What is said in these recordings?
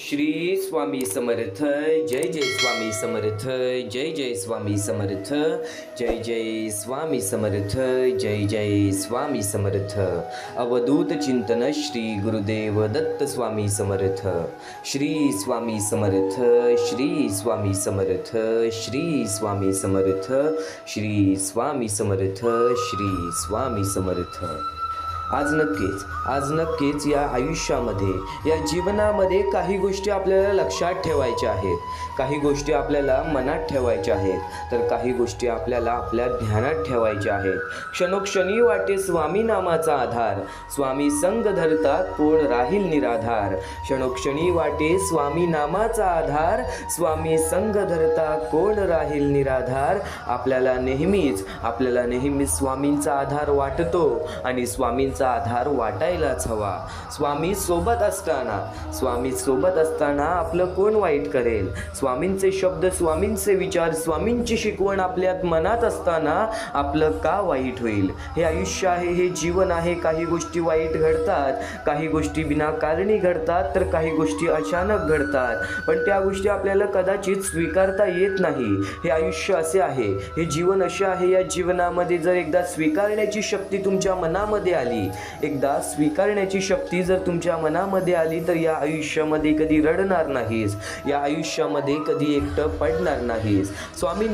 श्री स्वामी समर्थ. जय जय स्वामी समर्थ. जय जय स्वामी समर्थ. जय जय स्वामी समर्थ. जय जय स्वामी समर्थ. अवधूत चिंतन श्री गुरुदेव दत्त स्वामी समर्थ. श्री स्वामी समर्थ. श्री स्वामी समर्थ. श्री स्वामी समर्थ. श्री स्वामी समर्थ. श्री स्वामी समर्थ. आज नक्कीच या आयुष्यामध्ये, या जीवनामध्ये काही गोष्टी आपल्याला लक्षात ठेवायच्या आहेत, काही गोष्टी आपल्याला मनात ठेवायच्या आहेत, तर काही गोष्टी आपल्याला आपल्या ध्यानात ठेवायच्या आहेत. क्षणोक्षणी वाटे स्वामी नामाचा आधार, स्वामी संग धरता कोण राहील निराधार. क्षणोक्षणी वाटे स्वामी नामाचा आधार, स्वामी संग धरता कोण राहील निराधार. आपल्याला नेहमीच स्वामींचा आधार वाटतो आणि स्वामींचा आधार वाटायलाच हवा. स्वामी सोबत असताना आपलं कोण वाईट करेल. स्वामींचे शब्द, स्वामींचे विचार, स्वामींची शिकवण आपल्या मनात असताना आपलं का वाईट होईल. हे आयुष्य आहे, हे जीवन आहे. काही गोष्टी वाईट घडतात, काही गोष्टी विनाकारणी घडतात, तर काही गोष्टी अचानक घडतात. पण त्या गोष्टी आपल्याला कदाचित स्वीकारता येत नाही. हे आयुष्य असे आहे, हे जीवन असे आहे. या जीवनामध्ये जर एकदा स्वीकारण्याची शक्ती तुमच्या मनामध्ये आली, एकदा स्वीकारण्याची शक्ती जर तुमच्या मनामध्ये आली, तर या आयुष्यामध्ये कधी रडणार नाहीस, या आयुष्यामध्ये कधी एकटं पडणार नाहीस. स्वामी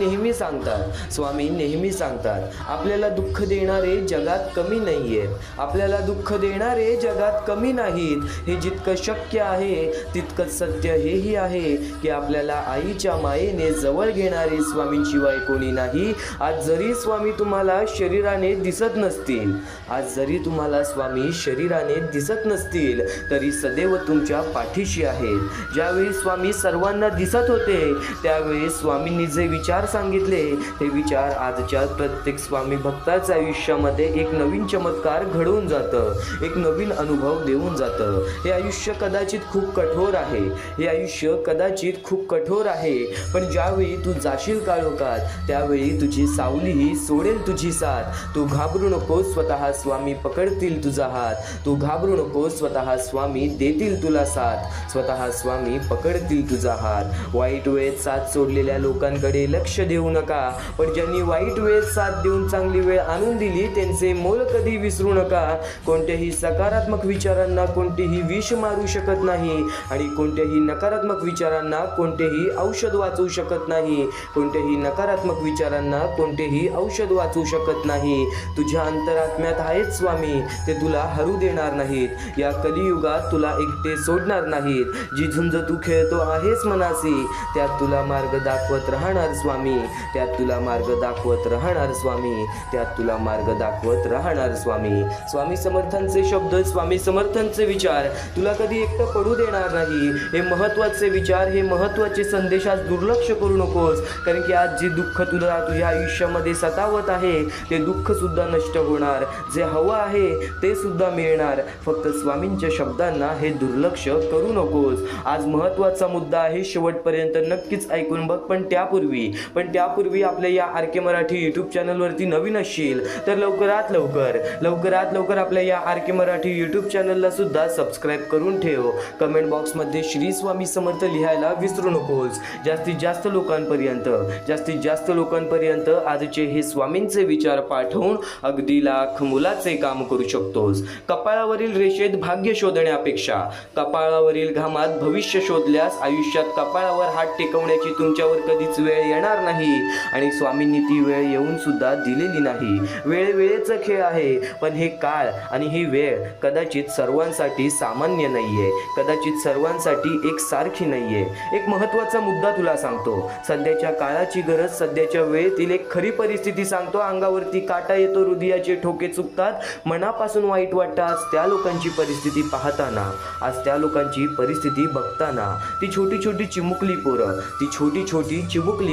नेहमी सांगतात आपल्याला दुःख देणारे जगात कमी नाहीयेत, आपल्याला दुःख देणारे जगात कमी नाहीत. हे जितकं शक्य आहे तितकंच सत्य हेही आहे की आपल्याला आईच्या मायेने जवळ घेणारे स्वामींशिवाय कोणी नाही. आज जरी स्वामी तुम्हाला शरीराने दिसत नसतील, तरी सदैव तुमच्या पाठीशी आहेत. ज्यावेळी स्वामी सर्वांना दिसत होते, त्यावेळी स्वामींनी जे विचार सांगितले, ते विचार आजच्या प्रत्येक स्वामी भक्ताच्या आयुष्यामध्ये एक नवीन चमत्कार घडवून जातं, एक नवीन अनुभव देऊन जातं. हे आयुष्य कदाचित खूप कठोर आहे, पण ज्यावेळी तू जाशील काळोखात, त्यावेळी तुझी सावलीही सोडेल तुझी साथ. तू घाबरू नको, स्वतः स्वामी पकडतील तुझा हात. तू घाबरू नको, स्वतः स्वामी देतील तुला साथ. स्वतः स्वामी पकडतील तुझा हात. वाईट वेळेत साथ सोडलेल्या लोकांकडे लक्ष देऊ नका, पण ज्यांनी वाईट वेळेत साथ देऊन चांगली वेळ आणून दिली, त्यांचे मोल कधी विसरू नका. कोणत्याही सकारात्मक विचारांना कोणतेही विष मारू शकत नाही, आणि कोणत्याही नकारात्मक विचारांना कोणतेही औषध वाचवू शकत नाही. कोणत्याही नकारात्मक विचारांना कोणतेही औषध वाचवू शकत नाही. तुझ्या अंतरात्म्यात आहेत स्वामी, ते तुला हरू देणार नाहीत. या कलियुगात तुला एकटे सोडणार नाहीत. जी झुंज तू खेळतो आहेस मनासी, त्यात तुला मार्ग दाखवत राहणार स्वामी. स्वामी समर्थांचे शब्द, स्वामी समर्थांचे विचार तुला कधी एकटं पडू देणार नाही. हे महत्त्वाचे विचार, हे महत्त्वाचे संदेश आज दुर्लक्ष करू नकोस. कारण की आज जे दुःख तुला तुझ्या आयुष्यामध्ये सतावत आहे, ते दुःख सुद्धा नष्ट होणार. जे हवं आहे ते सुद्धा मिळणार. फक्त स्वामींच्या शब्दांना हे दुर्लक्ष करू नकोस. आज महत्त्वाचा मुद्दा आहे, शेवटपर्यंत नक्कीच ऐकून बघ. पण त्यापूर्वी आपल्या या आर के मराठी यूट्यूब चॅनलवरती नवीन असशील तर लवकरात लवकर आपल्या या आर के मराठी यूट्यूब चॅनलला सुद्धा सबस्क्राईब करून ठेव. कमेंट बॉक्समध्ये श्री स्वामी समर्थ लिहायला विसरू नकोस. जास्तीत जास्त लोकांपर्यंत आजचे हे स्वामींचे विचार पाठवून अगदी लाख मुलाचे काम करू शकतोस. कपाळावरील रेषेत भाग्य शोधण्यापेक्षा कपाळावरील घामात भविष्य शोधल्यास आयुष्यात कपाळावर हात टेकवण्याची तुमच्यावर कधीच वेळ येणार नाही, आणि स्वामींनी ती वेळ येऊन सुद्धा दिलेली नाही. वेळेचा खेळ आहे, पण हे काळ आणि ही वेळ कदाचित सर्वांसाठी सामान्य नाहीये, कदाचित सर्वांसाठी एक सारखी नाहीये. एक महत्त्वाचा मुद्दा तुला सांगतो. सध्याच्या काळाची गरज, सध्याच्या वेळेतील एक खरी परिस्थिती सांगतो. अंगावरती काटा येतो, हृदयाचे ठोके चुकतात, मनापासून वाईट वाटतं. आज त्या लोकांची परिस्थिती बघताना ती छोटी छोटी चिमुकली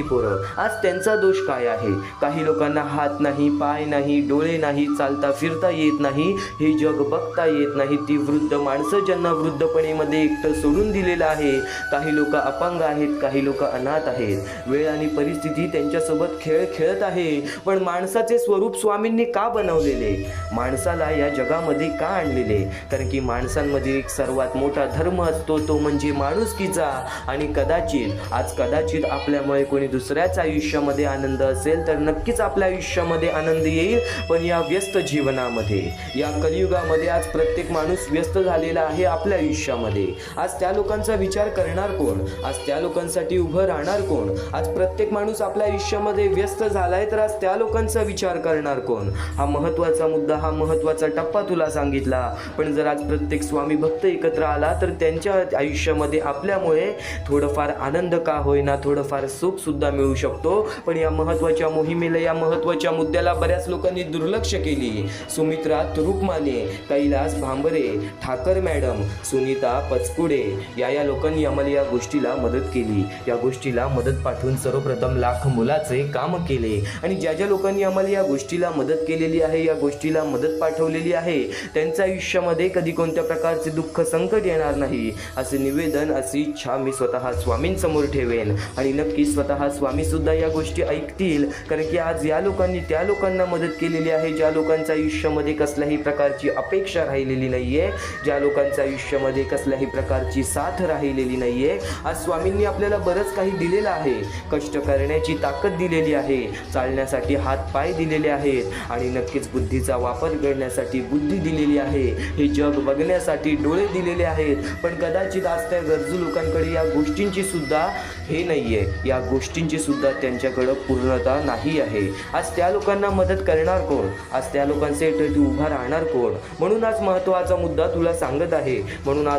पोरं, आज त्यांचा दोष काय आहे. काही लोकांना हात नाही, पाय नाही, डोळे नाही, चालता फिरता येत नाही, हे जग बघता येत नाही. ती वृद्ध माणसं ज्यांना वृद्धपणेमध्ये एकटं सोडून दिलेलं आहे. काही लोक अपंग आहेत, काही लोक अनाथ आहेत. वेळ आणि परिस्थिती त्यांच्यासोबत खेळ खेळत आहे. पण माणसाचे स्वरूप स्वामींनी का बनवलेले? माणसाला माणसाला या जगामध्ये का आणलेले? कारण की माणसांमध्ये एक सर्वात मोठा धर्म असतो, तो म्हणजे माणुसकीचा. आणि कदाचित आपल्यामुळे कोणी दुसऱ्याच आयुष्यामध्ये आनंद असेल तर नक्कीच आपल्या आयुष्यामध्ये आनंद येईल. पण या व्यस्त जीवनामध्ये, या कलियुगामध्ये आज प्रत्येक माणूस व्यस्त झालेला आहे आपल्या आयुष्यामध्ये. आज त्या लोकांचा विचार करणार कोण? आज त्या लोकांसाठी उभं राहणार कोण? आज प्रत्येक माणूस आपल्या आयुष्यामध्ये व्यस्त झालाय, तर आज त्या लोकांचा विचार करणार कोण? हा महत्त्वाचा मुद्दा, हा महत्त्वाचा टप्पा तुला सांगितला. पण जर आज प्रत्येक स्वामी भक्त एकत्र आला तर त्यांच्या आयुष्यामध्ये आपल्यामुळे थोडंफार आनंद का होईना, थोडंफार सुख सुद्धा मिळू शकतो. पण या महत्त्वाच्या मोहिमेला, या महत्त्वाच्या मुद्द्याला बऱ्याच लोकांनी दुर्लक्ष केली. सुमित्रा तुरुकमाने, कैलास भांबरे, ठाकर मॅडम, सुनीता पचकुडे या लोकांनी आम्हाला या गोष्टीला मदत केली. या गोष्टीला मदत पाठवून सर्वप्रथम लाख मुलाचे काम केले. आणि ज्या लोकांनी आम्हाला या गोष्टीला मदत केलेली आहे, या गोष्टीला मदत पाठवलेली आहे, त्यांच्या आयुष्यामध्ये कधी कोणत्या प्रकारचे दुःख संकट येणार नाही, असे निवेदन, अशी इच्छा मी स्वतः स्वामींसमोर ठेवेन. आणि नक्की स्वतः स्वामी सुद्धा या गोष्टी ऐकतील. कारण की आज या लोकांनी त्या लोकांना मदत केलेली आहे ज्या लोकांच्या आयुष्यामध्ये कसल्याही प्रकारची अपेक्षा राहिलेली नाहीये, ज्या लोकांच्या आयुष्यामध्ये कसल्याही प्रकारची साथ राहिलेली नाहीये. आज स्वामींनी आपल्याला बरंच काही दिलेलं आहे. कष्ट करण्याची ताकद दिलेली आहे, चालण्यासाठी हात पाय दिलेले आहेत, आणि नक्कीच बुद्धीचा वापर करण्यासाठी बुद्धी दिलेली आहे, हे जग बघण्यासाठी डोळे दिलेले आहेत. पण कदाचित आज त्या गरजू लोकांकडे या गोष्टींची सुद्धा हे नाहीये, या गोष्टींची सुद्धा त्यांच्याकडं पूर्णता नाही आहे. आज त्या लोकांना मदत करणार कोण? आज त्या लोकांसाठी उभा राहणार कोण? म्हणून आज महत्त्वाचा मुद्दा तुला सांगत आहे.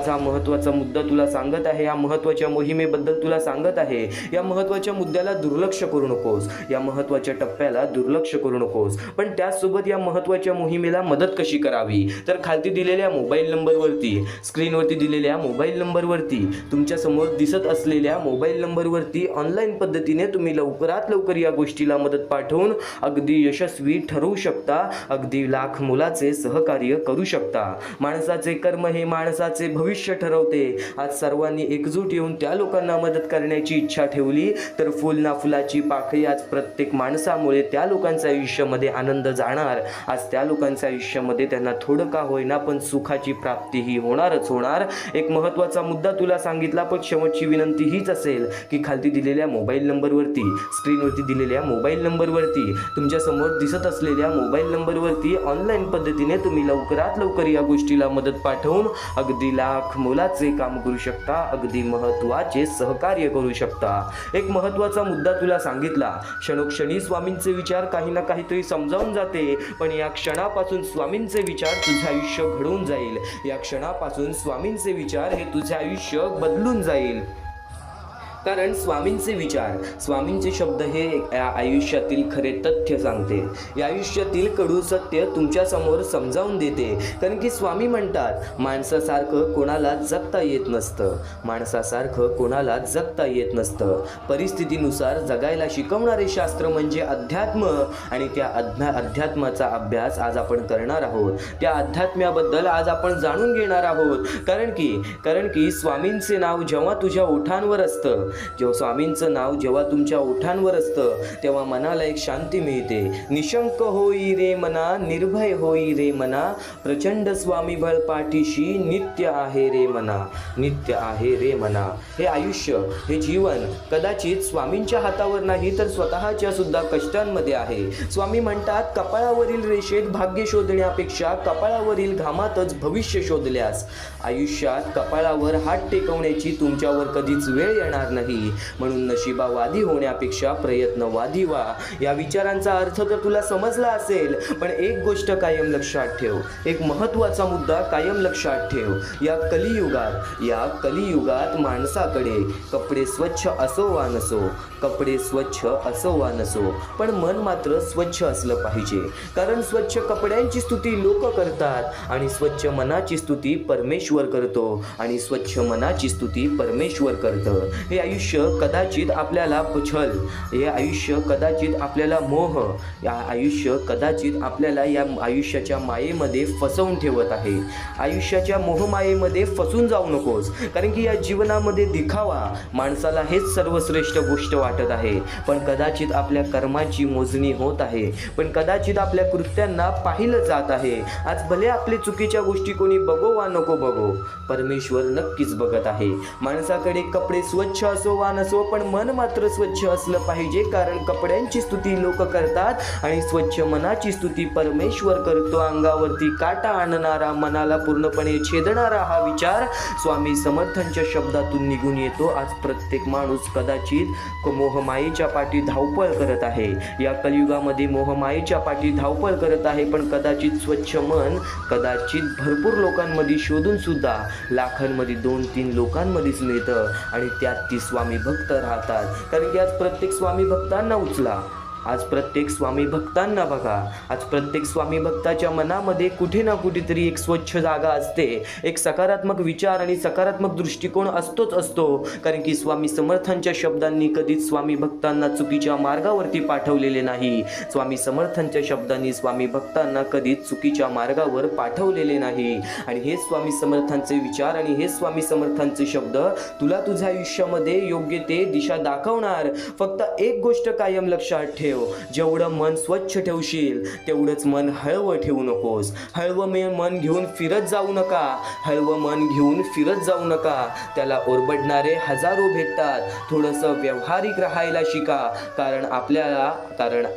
हा महत्त्वाचा मुद्दा तुला सांगत आहे. या महत्त्वाच्या मोहिमेबद्दल तुला सांगत आहे. या महत्त्वाच्या मुद्द्याला दुर्लक्ष करू नकोस, या महत्त्वाच्या टप्प्याला दुर्लक्ष करू नकोस. पण त्याचसोबत या महत्त्वाच्या मोहिमेला मदत कशी करावी? तर खालती दिलेल्या मोबाईल नंबरवरती, स्क्रीनवरती दिलेल्या मोबाईल नंबरवरती, तुमच्या समोर दिसत असलेल्या मोबाईल नंबरवरती ऑनलाईन पद्धतीने तुम्ही लवकरात लवकर या गोष्टीला मदत पाठवून अगदी यशस्वी ठरवू शकता, अगदी लाख मुलाचे सहकार्य करू शकता. माणसाचे कर्म हे माणसाचे भविष्य ठरवते. आज सर्वांनी एकजूट येऊन त्या लोकांना मदत करण्याची इच्छा ठेवली तर फुल ना फुलाची पाकळी आज प्रत्येक माणसामुळे त्या लोकांच्या आयुष्यामध्ये आनंद जाणार. आज त्या लोकांच्या आयुष्यामध्ये त्यांना थोडं का होईना पण सुखाची प्राप्ती ही होणारच होणार. एक महत्त्वाचा मुद्दा तुला सांगितला, पण शेवटची विनंती हीच असेल की खालती दिलेल्या मोबाईल नंबरवरती, स्क्रीनवरती दिलेल्या मोबाईल नंबरवरती, तुमच्या समोर दिसत असलेल्या मोबाईल नंबरवरती ऑनलाईन पद्धतीने तुम्ही लवकरात लवकर या गोष्टीला मदत पाठवून अगदी लाख मुलाचे काम करू शकता, अगदी महत्त्वाचे सहकार्य करू शकता. एक महत्त्वाचा मुद्दा तुला सांगितला. क्षणोक्षणी स्वामींचे विचार काही ना काहीतरी समजावून जाते, पण या क्षणापासून स्वामींचे विचार तुझे आयुष्य घडवून जाईल. या क्षणापासून स्वामींचे विचार हे तुझे आयुष्य बदलून जाईल. कारण स्वामींचे विचार, स्वामींचे शब्द हे या आयुष्यातील खरे तथ्य सांगते, या आयुष्यातील कडू सत्य तुमच्या समोर समजावून देते. कारण की स्वामी म्हणतात, माणसासारखं कोणाला जगता येत नसतं, माणसासारखं कोणाला जगता येत नसतं. परिस्थितीनुसार जगायला शिकवणारे शास्त्र म्हणजे अध्यात्म. आणि त्या अध्यात्माचा अभ्यास आज आपण करणार आहोत. त्या अध्यात्म्याबद्दल आज आपण जाणून घेणार आहोत. कारण की स्वामींचे नाव जेव्हा तुझ्या ओठांवर असतं, जेव्हा स्वामींचं नाव जेव्हा तुमच्या ओठांवर असतं, तेव्हा मनाला एक शांती मिळते. निशंक होई रे मना, निर्भय होई रे मना, प्रचंड स्वामी बळ पाठीशी, नित्य आहे रे मना, नित्य आहे रे मना. हे आयुष्य, हे जीवन कदाचित स्वामींच्या हातावर नाही तर स्वतःच्या सुद्धा कष्टांमध्ये आहे. स्वामी म्हणतात, कपाळावरील रेषेत भाग्य शोधण्यापेक्षा कपाळावरील घामातच भविष्य शोधल्यास आयुष्यात कपाळावर हात टेकवण्याची तुमच्यावर कधीच वेळ येणार नाही. म्हणून नशिबावादी होण्यापेक्षा प्रयत्नवादी व्हा. या विचारांचा अर्थ तर तुला समजला असेल, पण एक गोष्ट कायम लक्षात ठेव, एक महत्त्वाचा मुद्दा कायम लक्षात ठेव. या कलियुगात माणसाकडे कपडे स्वच्छ असो वा नसो, कपडे स्वच्छ असो वा नसो, पण मन मात्र स्वच्छ असलं पाहिजे. कारण स्वच्छ कपड्यांची स्तुती लोक करतात आणि स्वच्छ मनाची स्तुती परमेश्वर करतो, आणि स्वच्छ मनाची स्तुती परमेश्वर करतं. हे आयुष्य कदाचित आपल्याला छल, हे आयुष्य कदाचित आपल्याला मोह, या आयुष्य कदाचित आपल्याला या आयुष्याच्या मायेमध्ये फसवून ठेवत आहे. आयुष्याच्या मोहमायेमध्ये फसून जाऊ नकोस, कारण की या जीवनामध्ये दिखावा माणसाला हेच सर्वश्रेष्ठ गोष्ट वाटत आहे. पण कदाचित आपल्या कर्माची मोजणी होत आहे, पण कदाचित आपल्या कृत्यांना पाहिलं जात आहे. आज भले आपले चुकीच्या गोष्टी कोणी बघो वा नको बघो, परमेश्वर नक्कीच बघत आहे. माणसाकडे कपडे स्वच्छ असो वा नसो, पण मन मात्र स्वच्छ असलं पाहिजे, कारण कपड्यांची स्तुती लोक करतात आणि स्वच्छ मनाची स्तुती परमेश्वर करतो. अंगावरती काटा आणणारा, मनाला पूर्णपणे छेदणारा हा विचार स्वामी समर्थांच्या शब्दातून निघून येतो. आज प्रत्येक माणूस कदाचित मोहमायेच्या पाठी धावपळ करत आहे, या कलियुगामध्ये मोहमायेच्या पाठी धावपळ करत आहे. पण कदाचित स्वच्छ मन कदाचित भरपूर लोकांमध्ये शोधून सुद्धा लाखांमध्ये 2-3 लोकांमध्येच मिळतं, आणि त्यात ती स्वामी भक्त राहतात. कारण की आज प्रत्येक स्वामी भक्तांना उचला, आज प्रत्येक स्वामी भक्तांना बघा, आज प्रत्येक स्वामी भक्ताच्या मनामध्ये कुठे ना कुठेतरी एक स्वच्छ जागा असते, एक सकारात्मक विचार आणि सकारात्मक दृष्टिकोन असतोच असतो. कारण की स्वामी समर्थांच्या शब्दांनी कधीच स्वामी भक्तांना चुकीच्या मार्गावरती पाठवलेले नाही. स्वामी समर्थांच्या शब्दांनी स्वामी भक्तांना कधीच चुकीच्या मार्गावर पाठवलेले नाही. आणि हे स्वामी समर्थांचे विचार आणि हे स्वामी समर्थांचे शब्द तुला तुझ्या आयुष्यामध्ये योग्य ते दिशा दाखवणार. फक्त एक गोष्ट कायम लक्षात ठेव, जेवढं मन स्वच्छ ठेवशील तेवढंच मन हळवं ठेवू नकोस. हळवं मन घेऊन फिरत जाऊ नका, हळवं मन घेऊन फिरत जाऊ नका. त्याला ओरबडणारे हजारो भेटतात. थोडंसं व्यावहारिक राहायला शिका, कारण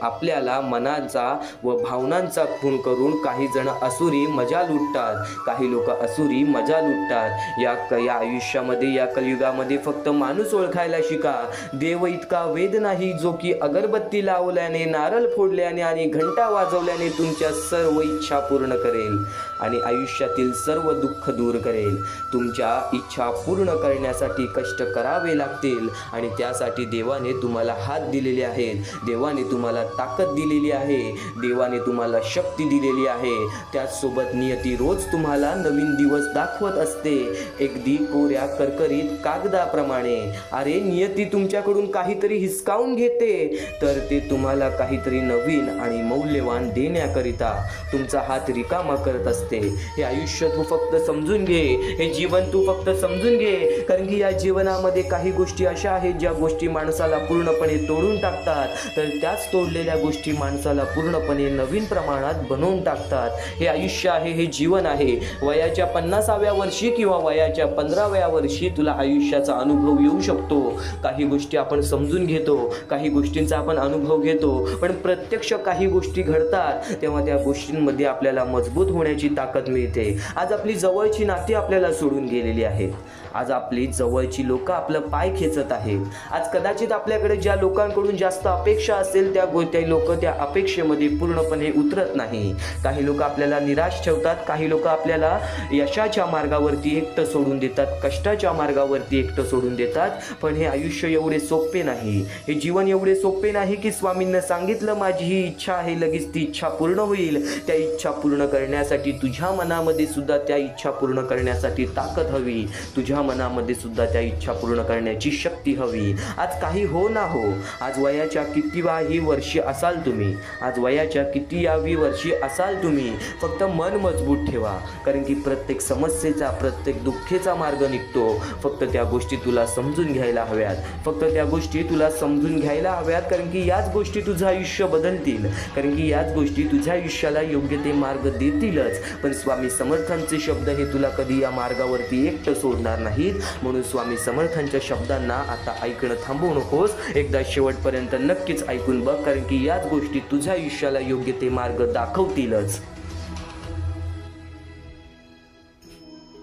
आपल्याला मनाचा व भावनांचा खून करून काही जण असुरी मजा लुटतात, काही लोक असुरी मजा लुटतात. या आयुष्यामध्ये, या कलियुगामध्ये फक्त माणूस ओळखायला शिका. देव इतका वेद नाही जो की अगरबत्ती लावल्याने, नारळ फोडल्याने आणि घंटा वाजवल्याने तुमच्या सर्व इच्छा पूर्ण करेल आणि आयुष्यातील सर्व दुःख दूर करेल. तुमच्या इच्छा पूर्ण करण्यासाठी कष्ट करावे लागतील, आणि त्यासाठी देवाने तुम्हाला हात दिलेले आहेत, देवाने तुम्हाला ताकद दिलेली आहे, देवाने तुम्हाला शक्ती दिलेली आहे. त्याचसोबत नियती रोज तुम्हाला नवीन दिवस दाखवत असते, अगदी कोऱ्या करकरीत कागदाप्रमाणे. अरे नियती तुमच्याकडून काहीतरी हिसकावून घेते, तर ते तुम्हाला काहीतरी नवीन आणि मौल्यवान देण्याकरिता तुमचा हात रिकामा करत असते. हे आयुष्य तू फक्त समजून घे, हे जीवन तू फक्त समजून घे. कारण की या जीवनामध्ये काही गोष्टी अशा आहेत ज्या गोष्टी माणसाला पूर्णपणे तोडून टाकतात, तर त्याच तोडलेल्या गोष्टी माणसाला पूर्णपणे नवीन प्रमाणात बनवून टाकतात. हे आयुष्य आहे, हे जीवन आहे. वयाच्या 50व्या वर्षी किंवा वयाच्या 15व्या वर्षी तुला आयुष्याचा अनुभव येऊ शकतो. काही गोष्टी आपण समजून घेतो, काही गोष्टींचा आपण अनुभव घेतो, पण प्रत्यक्ष काही गोष्टी घडतात तेव्हा त्या गोष्टींमध्ये आपल्याला मजबूत होण्याची ताकद मिळते. आज आपली जवळची नाती आपल्याला सोडून गेलेली आहेत, आज आपली जवळची लोक आपलं पाय खेचत आहेत. आज कदाचित आपल्याकडे ज्या लोकांकडून जास्त अपेक्षा असेल त्या लोक त्या अपेक्षेमध्ये पूर्णपणे उतरत नाही. काही लोक आपल्याला निराश ठेवतात, काही लोक आपल्याला यशाच्या मार्गावरती एकटं सोडून देतात, कष्टाच्या मार्गावरती एकटं सोडून देतात. पण हे आयुष्य एवढे सोपे नाही, हे जीवन एवढे सोपे नाही की स्वामींना सांगितलं माझी ही इच्छा आहे लगेच ती इच्छा पूर्ण होईल. त्या इच्छा पूर्ण करण्यासाठी तुझ्या मनामध्ये सुद्धा त्या इच्छा पूर्ण करण्यासाठी ताकद हवी, तुझ्या मनामध्ये सुद्धा त्या इच्छा पूर्ण करण्याची शक्ती हवी. आज काही हो ना हो, आज वयाच्या कितीव्याही वर्षी असाल तुम्ही, आज वयाच्या कितीव्याही वर्षी असाल तुम्ही, फक्त मन मजबूत ठेवा. कारण की प्रत्येक समस्येचा, प्रत्येक दुःखेचा मार्ग निघतो. फक्त त्या गोष्टी तुला समजून घ्यायला हव्यात, फक्त त्या गोष्टी तुला समजून घ्यायला हव्यात. कारण की याच गोष्टी तुझं आयुष्य बदलतील, कारण की याच गोष्टी तुझ्या आयुष्याला योग्य ते मार्ग देतीलच. पण स्वामी समर्थांचे शब्द हे तुला कधी या मार्गावरती एकटं सोडणार नाहीत. म्हणून स्वामी समर्थांच्या शब्दांना आता ऐकणं थांबवू नकोस, एकदा शेवटपर्यंत नक्कीच ऐकून बघ. कारण की याच गोष्टी तुझ्या आयुष्याला योग्य ते मार्ग दाखवतीलच.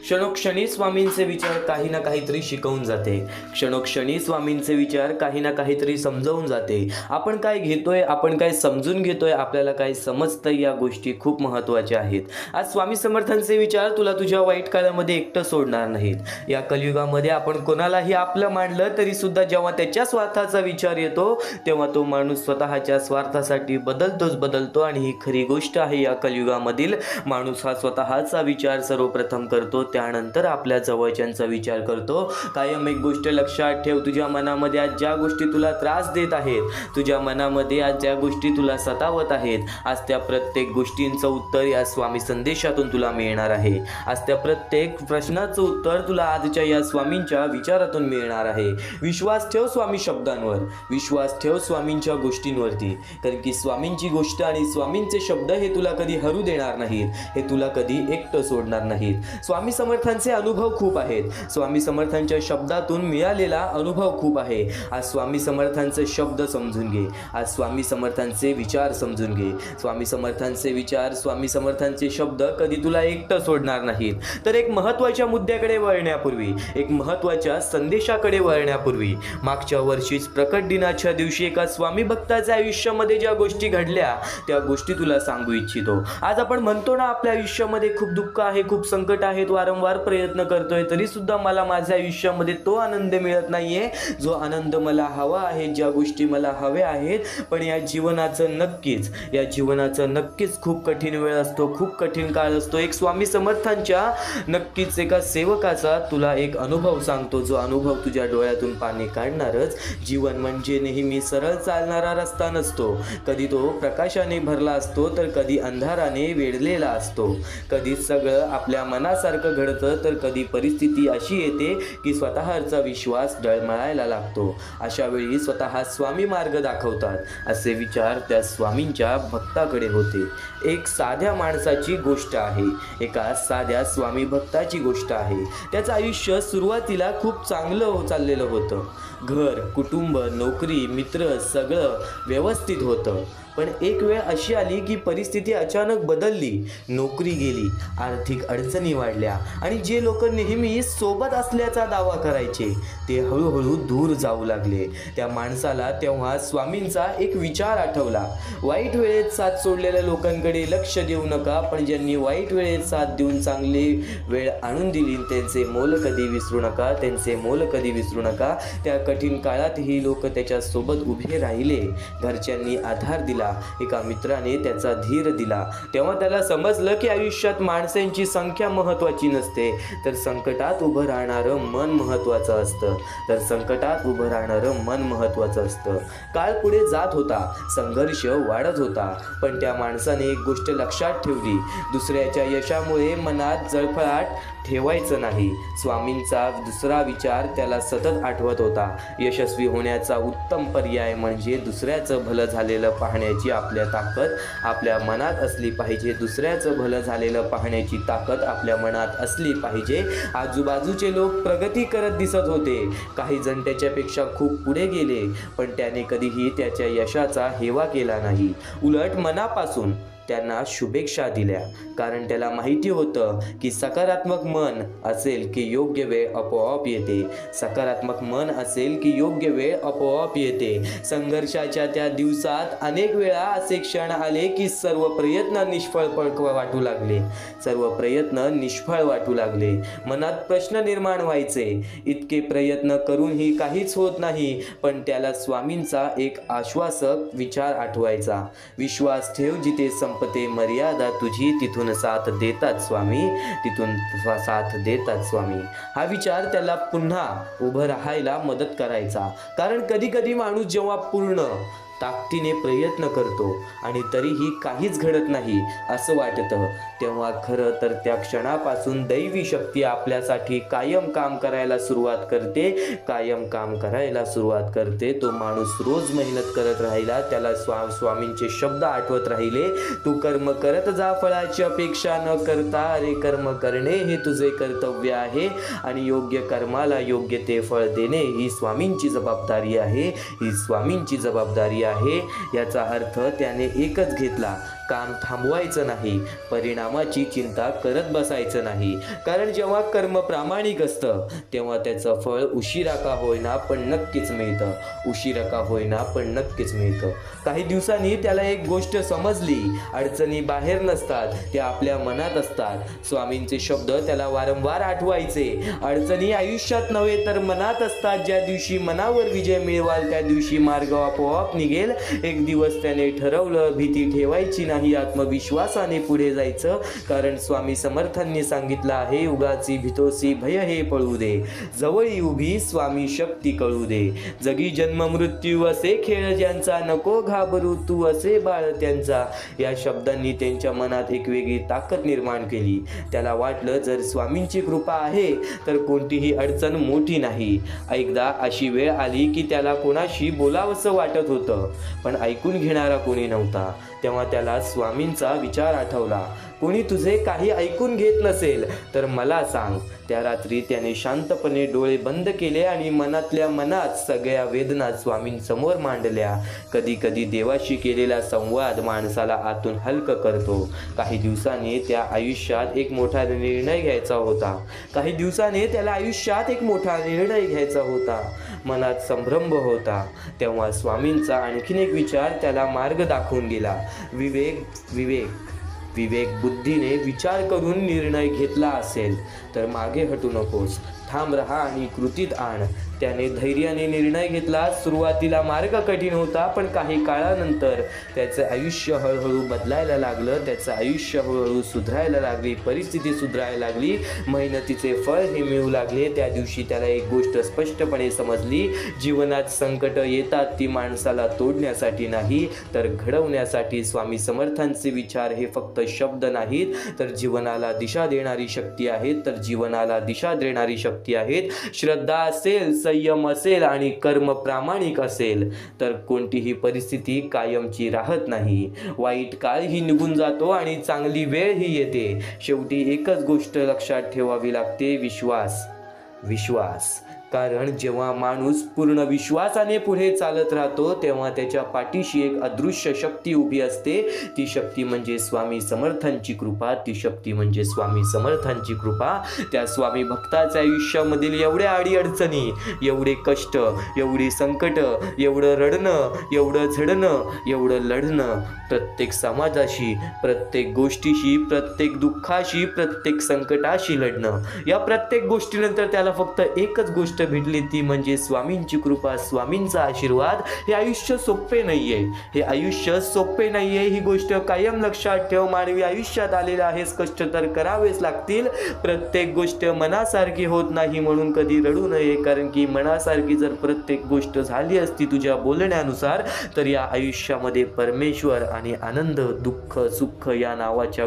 क्षणोक्षणी स्वामींचे विचार काही ना काहीतरी शिकवून जाते, क्षणोक्षणी स्वामींचे विचार काही ना काहीतरी समजावून जाते. आपण काय घेतोय, आपण काय समजून घेतोय, आपल्याला काय समजतं, या गोष्टी खूप महत्त्वाच्या आहेत. आज स्वामी समर्थांचे विचार तुला तुझ्या वाईट काळामध्ये एकटं सोडणार नाहीत. या कलियुगामध्ये आपण कोणालाही आपलं मानलं तरी सुद्धा जेव्हा त्याच्या स्वार्थाचा विचार येतो तेव्हा तो माणूस स्वतःच्या स्वार्थासाठी बदलतो. आणि ही खरी गोष्ट आहे, या कलियुगामधील माणूस हा स्वतःचा विचार सर्वप्रथम करतो, त्यानंतर आपल्या जवळच्यांचा विचार करतो. कायम एक गोष्ट लक्षात ठेव, तुझ्या मनामध्ये आज ज्या गोष्टी तुला त्रास देत आहेत, तुझ्या मनामध्ये आज ज्या गोष्टी तुला सतावत आहेत, आज त्या प्रत्येक गोष्टींचं उत्तर या स्वामी संदेशातून तुला मिळणार आहे. आज त्या प्रत्येक प्रश्नाचं उत्तर तुला आजच्या या स्वामींच्या विचारातून मिळणार आहे. विश्वास ठेव स्वामी शब्दांवर, विश्वास ठेव स्वामींच्या गोष्टींवरती, कारण की स्वामींची गोष्ट आणि स्वामींचे शब्द हे तुला कधी हरू देणार नाहीत, हे तुला कधी एकटं सोडणार नाहीत. स्वामी समर्थांचे अनुभव खूप आहेत, स्वामी समर्थांच्या शब्दातून मिळालेला अनुभव खूप आहे. आज स्वामी समर्थांचे शब्द समजून घे, आज स्वामी समर्थांचे विचार समजून घे. स्वामी समर्थांचे विचार, स्वामी समर्थांचे शब्द कधी तुला एकटं सोडणार नाहीत. तर एक महत्त्वाच्या मुद्द्याकडे वळण्यापूर्वी, एक महत्त्वाच्या संदेशाकडे वळण्यापूर्वी, मागच्या वर्षीच प्रकट दिनाच्या दिवशी एका स्वामी भक्ताच्या आयुष्यामध्ये ज्या गोष्टी घडल्या त्या गोष्टी तुला सांगू इच्छितो. आज आपण म्हणतो ना, आपल्या आयुष्यामध्ये खूप दुःख आहे, खूप संकट आहेत, वारंवार प्रयत्न करतोय, तरी सुद्धा मला माझ्या आयुष्यामध्ये तो आनंद मिळत नाहीये जो आनंद मला हवा आहे, ज्या गोष्टी मला हव्या आहेत. पण या जीवनाचं नक्कीच खूप कठीण वेळ असतो, खूप कठीण काळ असतो. एक स्वामी समर्थांच्या नक्कीच एका सेवकाचा तुला एक अनुभव सांगतो, जो अनुभव तुझ्या डोळ्यातून पाणी काढणारच. जीवन म्हणजे नेहमी सरळ चालणारा रस्ता नसतो, कधी तो प्रकाशाने भरला असतो तर कधी अंधाराने वेढलेला असतो. कधी सगळं आपल्या मनासारखं घडतं तर कधी परिस्थिती अशी येते की स्वतःचा विश्वास डळमळायला लागतो. अशा वेळी स्वतः स्वामी मार्ग दाखवतात, असे विचार त्या स्वामींच्या भक्ताकडे होते. एक साध्या माणसाची गोष्ट आहे, एका साध्या स्वामी भक्ताची गोष्ट आहे. त्याचं आयुष्य सुरुवातीला खूप चांगलं चाललेलं होतं. घर, कुटुंब, नोकरी, मित्र सगळं व्यवस्थित होतं. पण एक वेळ अशी आली की परिस्थिती अचानक बदलली. नोकरी गेली, आर्थिक अडचणी वाढल्या आणि जे लोक नेहमी सोबत असल्याचा दावा करायचे ते हळूहळू दूर जाऊ लागले. त्या माणसाला तेव्हा स्वामींचा एक विचार आठवला. वाईट वेळेत साथ सोडलेल्या लोकांकडे लक्ष देऊ नका, पण ज्यांनी वाईट वेळेत साथ देऊन चांगली वेळ आणून दिली त्यांचे मोल कधी विसरू नका, त्यांचे मोल कधी विसरू नका. त्या कठीण काळातही लोक त्याच्या सोबत उभे राहिले. घरच्यांनी आधार दिला, एका मित्राने त्याचा धीर दिला. तेव्हा त्याला समजलं की आयुष्यात माणसांची संख्या महत्त्वाची नसते, तर संकटात उभं राहणारं मन महत्त्वाचं असतं, काळ पुढे जात होता, संघर्ष वाढत होता, पण त्या माणसाने एक गोष्ट लक्षात ठेवली, दुसऱ्याच्या यशामुळे मनात जळफळाट ठेवायचं नाही. स्वामींचा दुसरा विचार त्याला सतत आठवत होता. यशस्वी होण्याचा उत्तम पर्याय म्हणजे दुसऱ्याचं भलं झालेलं पाहण्याची आपल्या ताकद आपल्या मनात असली पाहिजे. दुसऱ्याचं भलं झालेलं पाहण्याची ताकद आपल्या मनात असली पाहिजे. आजूबाजूचे लोक प्रगती करत दिसत होते, काही जण त्याच्यापेक्षा खूप पुढे गेले, पण त्याने कधीही त्याच्या यशाचा हेवा केला नाही. उलट मनापासून त्यांना शुभेच्छा दिल्या, कारण त्याला माहिती होतं की सकारात्मक मन असेल की योग्य वेळ आपोआप येते. सकारात्मक मन असेल की योग्य वेळ आपोआप येते. संघर्षाच्या त्या दिवसात अनेक वेळा असे क्षण आले की सर्व प्रयत्न निष्फळ वाटू लागले. मनात प्रश्न निर्माण व्हायचे, इतके प्रयत्न करूनही काहीच होत नाही. पण त्याला स्वामींचा एक आश्वासक विचार आठवायचा, विश्वास ठेव, जिथे संपते मर्यादा तुझी तिथून साथ देतात स्वामी. हा विचार त्याला पुन्हा उभं राहायला मदत करायचा. कारण कधी कधी माणूस जेव्हा पूर्ण ताकदीने प्रयत्न करतो आणि तरीही काहीच घडत नाही असं वाटतं, तेव्हा खरं तर त्या क्षणापासून दैवी शक्ती आपल्यासाठी कायम काम करायला सुरुवात करते. तो माणूस रोज मेहनत करत राहिला, त्याला स्वामींचे शब्द आठवत राहिले, तू कर्म करत जा, फळाची अपेक्षा न करता. अरे कर्म करणे हे तुझे कर्तव्य आहे आणि योग्य कर्माला योग्य ते फळ देणे ही स्वामींची जबाबदारी आहे. याचा अर्थ त्याने एकच घेतला, काम थांबवायचं नाही, परिणामाची चिंता करत बसायचं नाही. कारण जेव्हा कर्म प्रामाणिक असतं तेव्हा त्याचं फळ उशिरा का होईना पण नक्कीच मिळतं. काही दिवसांनी त्याला एक गोष्ट समजली, अडचणी बाहेर नसतात, त्या आपल्या मनात असतात. स्वामींचे शब्द त्याला वारंवार आठवायचे, अडचणी आयुष्यात नव्हे तर मनात असतात. ज्या दिवशी मनावर विजय मिळवाल त्या दिवशी मार्ग आपोआप निघेल. एक दिवस त्याने ठरवलं, भीती ठेवायची नाही, आत्मविश्वासाने पुढे जायचं. कारण स्वामी समर्थांनी सांगितलं आहे, उगाची भितोसी भय हे पळू दे, जवळी उभी स्वामी शक्ती कळू दे. जगी जन्म मृत्यू असे खेळ ज्यांचा, नको घाबरू तू असे बाळ त्यांचा. या शब्दांनी त्यांच्या मनात एक वेगळी ताकद निर्माण केली. त्याला वाटलं, जर स्वामींची कृपा आहे तर कोणतीही अडचण मोठी नाही. एकदा अशी वेळ आली की त्याला कोणाशी बोलावंसं वाटत होतं, पण ऐकून घेणारा कोणी नव्हता. तेव्हा त्याला स्वामींचा विचार आठवला. कोणी तुझे काही ऐकून घेत नसेल तर मला सांग. त्या रात्री त्याने शांतपणे डोळे बंद केले आणि मनातल्या मनात सगळ्या वेदना स्वामींसमोर मांडल्या. कधी कधी देवाशी केलेला संवाद माणसाला आतून हलकं करतो. काही दिवसांनी त्या आयुष्यात एक मोठा निर्णय घ्यायचा होता. मनात संभ्रम होता. तेव्हा स्वामींचा आणखीन एक विचार त्याला मार्ग दाखवून गेला. विवेक बुद्धीने विचार करून निर्णय घेतला असेल तर मागे हटू नकोस, ठाम रहा आणि कृतीत आण. त्याने धैर्याने निर्णय घेतला. सुरुवातीला मार्ग कठीण होता, पण काही काळानंतर त्याचं आयुष्य हळूहळू बदलायला लागलं. त्याचं आयुष्य हळूहळू सुधारायला लागली, परिस्थिती सुधारायला लागली, मेहनतीचे फळ हे मिळू लागले. त्या दिवशी त्याला एक गोष्ट स्पष्टपणे समजली, जीवनात संकट येतात ती माणसाला तोडण्यासाठी नाही तर घडवण्यासाठी. स्वामी समर्थांचे विचार हे फक्त शब्द नाहीत, तर जीवनाला दिशा देणारी शक्ती आहेत. श्रद्धा असेल, संयम असेल आणि कर्म प्रामाणिक असेल तर कोणतीही परिस्थिती कायमची राहत नाही. वाईट काळही निघून जातो आणि चांगली वेळ ही येते. शेवटी एकच गोष्ट लक्षात ठेवावी लागते, विश्वास. कारण जेव्हा माणूस पूर्ण विश्वासाने पुढे चालत राहतो तेव्हा त्याच्या पाठीशी एक अदृश्य शक्ती उभी असते. ती शक्ती म्हणजे स्वामी समर्थांची कृपा. त्या स्वामी भक्ताच्या आयुष्यामधील एवढ्या अडीअडचणी, एवढे कष्ट, एवढी संकट, एवढं रडणं, एवढं झडणं, एवढं लढणं, प्रत्येक समाजाशी, प्रत्येक गोष्टीशी, प्रत्येक दुःखाशी, प्रत्येक संकटाशी लढणं, या प्रत्येक गोष्टीनंतर त्याला फक्त एकच गोष्ट भेटली, ती म्हणजे स्वामींची कृपा, स्वामींचा आशीर्वाद. हे आयुष्य सोपे नाहीये. ही गोष्ट कायम लक्षात ठेव. मानवी आयुष्यात आलेला आहेस, कष्ट तर करावेच लागतील. प्रत्येक गोष्ट मनासारखी होत नाही म्हणून कधी रडू नये. कारण की मनासारखी जर प्रत्येक गोष्ट झाली असती तुझ्या बोलण्यानुसार तर या आयुष्यामध्ये परमेश्वर आणि आनंद, दुःख, सुख या नावाच्या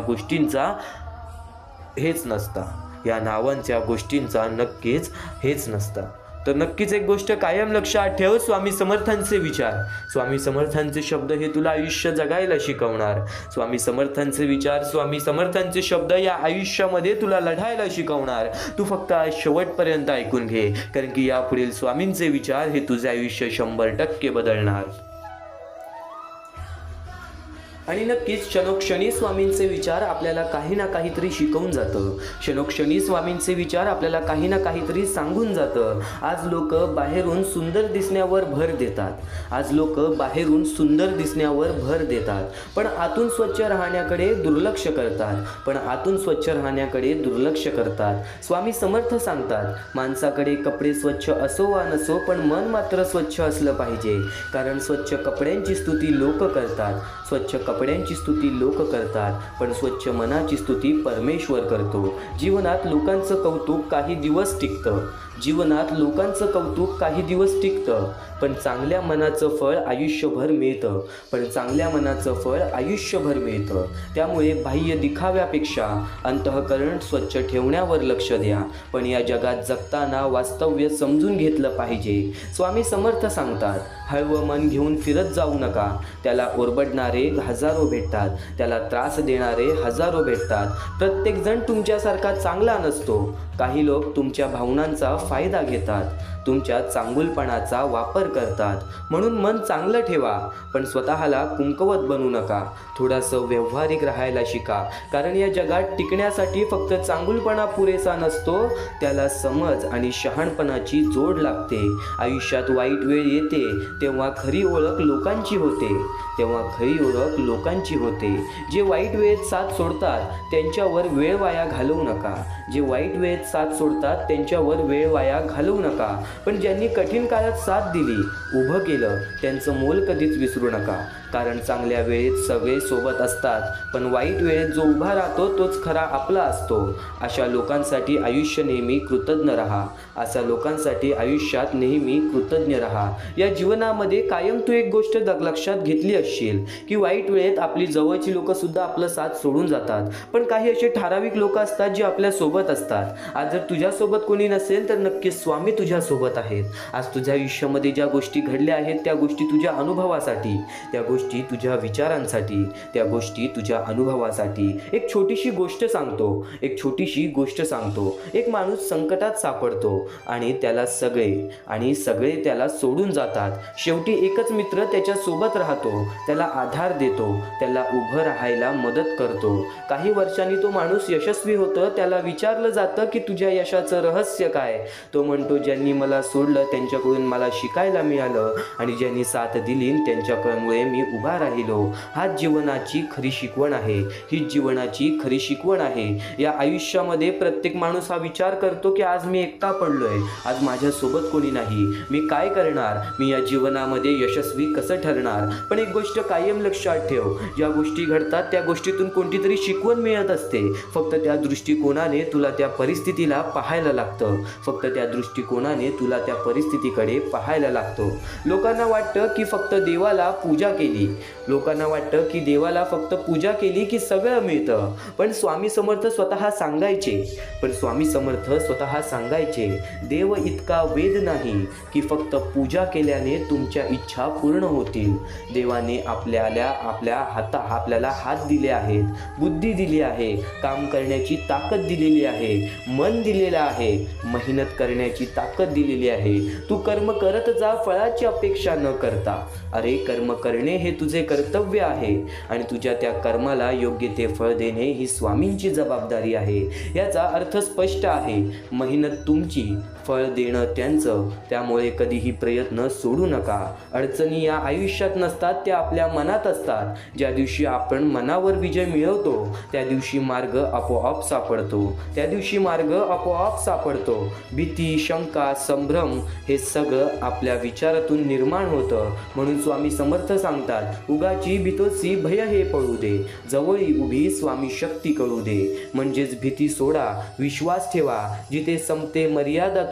गोष्टींचा नक्कीच हेच नसतं. तर नक्कीच एक गोष्ट कायम लक्षात ठेव, स्वामी समर्थांचे विचार, स्वामी समर्थांचे शब्द हे तुला आयुष्य जगायला शिकवणार. स्वामी समर्थांचे विचार, स्वामी समर्थांचे शब्द या आयुष्यामध्ये तुला लढायला शिकवणार. तू फक्त आज शेवटपर्यंत ऐकून घे, कारण की यापुढील स्वामींचे विचार हे तुझे आयुष्य 100% बदलणार. आणि नक्कीच क्षणोक्षणी स्वामींचे विचार आपल्याला काही ना काहीतरी शिकवून जातं. क्षणोक्षणी स्वामींचे विचार आपल्याला काही ना काहीतरी सांगून जातं. आज लोक बाहेरून सुंदर दिसण्यावर भर देतात, पण आतून स्वच्छ राहण्याकडे दुर्लक्ष करतात. स्वामी समर्थ सांगतात, माणसाकडे कपडे स्वच्छ असो वा नसो पण मन मात्र स्वच्छ असलं पाहिजे. कारण स्वच्छ कपड्यांची स्तुती लोक करतात, पण स्वच्छ मनाची स्तुती परमेश्वर करतो. जीवनात लोकांचं कौतुक काही दिवस टिकतं, पण चांगल्या मनाचं फळ आयुष्यभर मिळतं. त्यामुळे बाह्य दिखाव्यापेक्षा अंतःकरण स्वच्छ ठेवण्यावर लक्ष द्या. पण या जगात जगताना वास्तव्य समजून घेतलं पाहिजे. स्वामी समर्थ सांगतात, हळवं मन घेऊन फिरत जाऊ नका. त्याला ओरबडणारे हजारो भेटतात, त्याला त्रास देणारे हजारो भेटतात. प्रत्येक जण तुमच्यासारखा चांगला नसतो. काही लोक तुमच्या भावनांचा फायदा घेतात, तुमच्या चांगुलपणाचा वापर करतात. म्हणून मन चांगलं ठेवा, पण स्वतःला कुंकवत बनू नका. थोडंसं व्यावहारिक राहायला शिका. कारण या जगात टिकण्यासाठी फक्त चांगुलपणा पुरेसा नसतो, त्याला समज आणि शहाणपणाची जोड लागते. आयुष्यात वाईट वेळ येते तेव्हा खरी ओळख लोकांची होते. जे वाईट वेळेत साथ सोडतात त्यांच्यावर वेळ वाया घालवू नका. पण ज्यांनी कठीण काळात साथ दिली, उभं केलं, त्यांचं मोल कधीच विसरू नका. कारण चांगल्या वेळेत सगळे सोबत असतात, पण वाईट वेळेत जो उभा राहतो तोच खरा आपला असतो. अशा लोकांसाठी आयुष्य नेहमी कृतज्ञ राहा. अशा लोकांसाठी आयुष्यात नेहमी कृतज्ञ राहा. या जीवनामध्ये कायम तू एक गोष्ट लक्षात घेतली असशील की वाईट वेळेत आपली जवळची लोक सुद्धा आपलं साथ सोडून जातात, पण काही असे ठराविक लोक असतात जे आपल्या सोबत असतात. आज जर तुझ्यासोबत कोणी नसेल तर नक्कीच स्वामी तुझ्यासोबत आहेत. आज तुझ्या आयुष्यामध्ये ज्या गोष्टी घडल्या आहेत त्या गोष्टी तुझ्या अनुभवासाठी, त्या गोष्टी तुझ्या विचारांसाठी, त्या गोष्टी तुझ्या अनुभवासाठी. एक छोटीशी गोष्ट सांगतो. एक माणूस संकटात सापडतो आणि त्याला सगळे त्याला सोडून जातात. शेवटी एकच मित्र त्याच्या सोबत राहतो, त्याला आधार देतो, त्याला उभं राहायला मदत करतो. काही वर्षांनी तो माणूस यशस्वी होतो. त्याला विचारलं जातं की तुझ्या यशाचं रहस्य काय? तो म्हणतो, ज्यांनी मला सोडलं त्यांच्याकडून मला शिकायला मिळालं आणि ज्यांनी साथ दिली त्यांच्यामुळे मी उभा राहिलो. हाच जीवनाची खरी शिकवण आहे. हीच जीवनाची खरी शिकवण आहे. या आयुष्यामध्ये प्रत्येक माणूस हा विचार करतो की आज मी एकटा पडलोय, आज माझ्यासोबत कोणी नाही, मी काय करणार, मी या जीवनामध्ये यशस्वी कसं ठरणार? पण एक गोष्ट कायम लक्षात ठेव, ज्या गोष्टी घडतात त्या गोष्टीतून कोणती तरी शिकवण मिळत असते. फक्त त्या दृष्टिकोनाने तुला त्या परिस्थितीला पाहायला लागतं. फक्त त्या दृष्टिकोनाने तुला त्या परिस्थितीकडे पाहायला लागतो. लोकांना वाटतं की फक्त देवाला पूजा केली की सगळं मिळतं. पण स्वामी समर्थ स्वतः सांगायचे, देव इतका वेद नाही की फक्त पूजा केल्याने तुमच्या इच्छा पूर्ण होतील. देवाने आपल्याला हात दिले आहेत, बुद्धी दिली आहे, काम करण्याची ताकद दिलेली आहे, मन दिलेलं आहे, मेहनत करण्याची ताकद दिलेली आहे. तू कर्म करत जा फळाची अपेक्षा न करता. अरे कर्म करणे हे तुझे कर्तव्य आहे आणि तुझ्या त्या कर्माला योग्य ते फळ देणे ही स्वामींची जबाबदारी आहे. याचा अर्थ स्पष्ट आहे, मेहनत तुमची, फळ देणं त्यांचं. त्यामुळे कधीही प्रयत्न सोडू नका. अडचणी या आयुष्यात नसतात, त्या आपल्या मनात असतात. ज्या दिवशी आपण मनावर विजय मिळवतो त्या दिवशी मार्ग आपोआप सापडतो. भीती, शंका, संभ्रम हे सगळं आपल्या विचारातून निर्माण होतं. म्हणून स्वामी समर्थ सांगतात, उगाची भीतोसी भय हे पळू दे, जवळी उभी स्वामी शक्ती कळू दे. म्हणजेच भीती सोडा, विश्वास ठेवा. जिथे संपते मर्यादा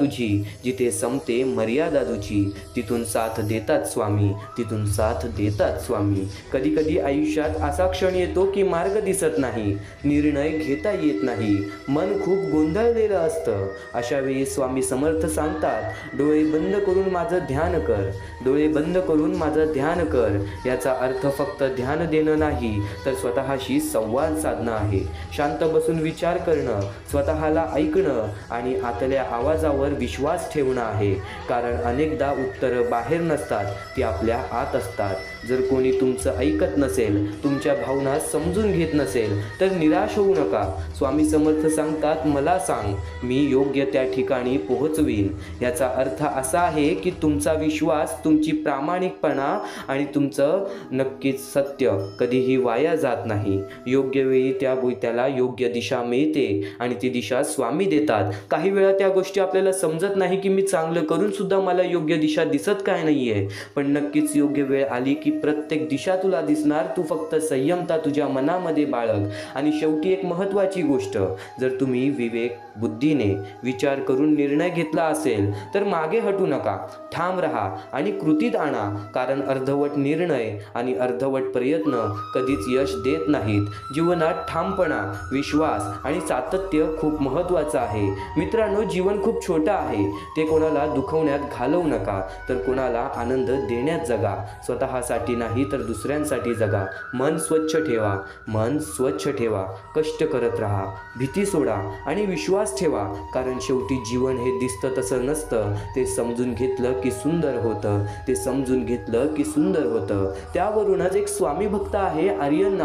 तुझी, तिथून साथ देतात स्वामी. कधी कधी आयुष्यात असा क्षण येतो की मार्ग दिसत नाही, निर्णय घेता येत नाही, मन खूप गोंधळलेलं असतं. अशा वेळी स्वामी समर्थ सांगतात, डोळे बंद करून माझं ध्यान कर. याचा अर्थ फक्त ध्यान देणं नाही तर स्वतःशी संवाद साधणं आहे. शांत बसून विचार करणं, स्वतःला ऐकणं आणि आतल्या आवाजावर विश्वास ठेवणं आहे. कारण अनेकदा उत्तरं बाहेर नसतात, ती आपल्या आत असतात. जर कोणी तुमचं ऐकत नसेल, तुमच्या भावना समजून घेत नसेल तर निराश होऊ नका. स्वामी समर्थ सांगतात, मला सांग, मी योग्य त्या ठिकाणी पोहोचवीन. याचा अर्थ असा आहे की तुमचा विश्वास, तुमची प्रामाणिकपणा आणि तुमचं नक्कीच सत्य कधीही वाया जात नाही. योग्य वेळी त्याला योग्य दिशा मिळते आणि ती दिशा स्वामी देतात. काही वेळा त्या गोष्टी आपल्याला समजत नाही की मी चांगलं करून सुद्धा मला योग्य दिशा दिसत काय नाहीये, पण नक्कीच योग्य वेळ आली की प्रत्येक दिशा तुला दिसणार. तू फक्त संयमता तुझ्या मनामध्ये बाळग. आणि शेवटी एक महत्त्वाची गोष्ट, जर तुम्ही विवेक बुद्धीने विचार करून निर्णय घेतला असेल तर मागे हटू नका, ठाम राहा आणि कृतीत आणा. कारण अर्धवट निर्णय आणि अर्धवट प्रयत्न कधीच यश देत नाहीत. जीवनात ठामपणा, विश्वास आणि सातत्य खूप महत्त्वाचं आहे. मित्रांनो, जीवन खूप छोटं आहे. ते कोणाला दुखवण्यात घालवू नका, तर कोणाला आनंद देण्यात जगा. स्वतःसाठी नाही तर दुसऱ्यांसाठी जगा. मन स्वच्छ ठेवा, कष्ट करत राहा, भीती सोडा आणि विश्वास ठेवा. कारण शेवटी जीवन हे दिसतं तसं नसतं, ते समजून घेतलं की सुंदर होतं. त्यावरूनच एक स्वामी भक्त आहे आर्यन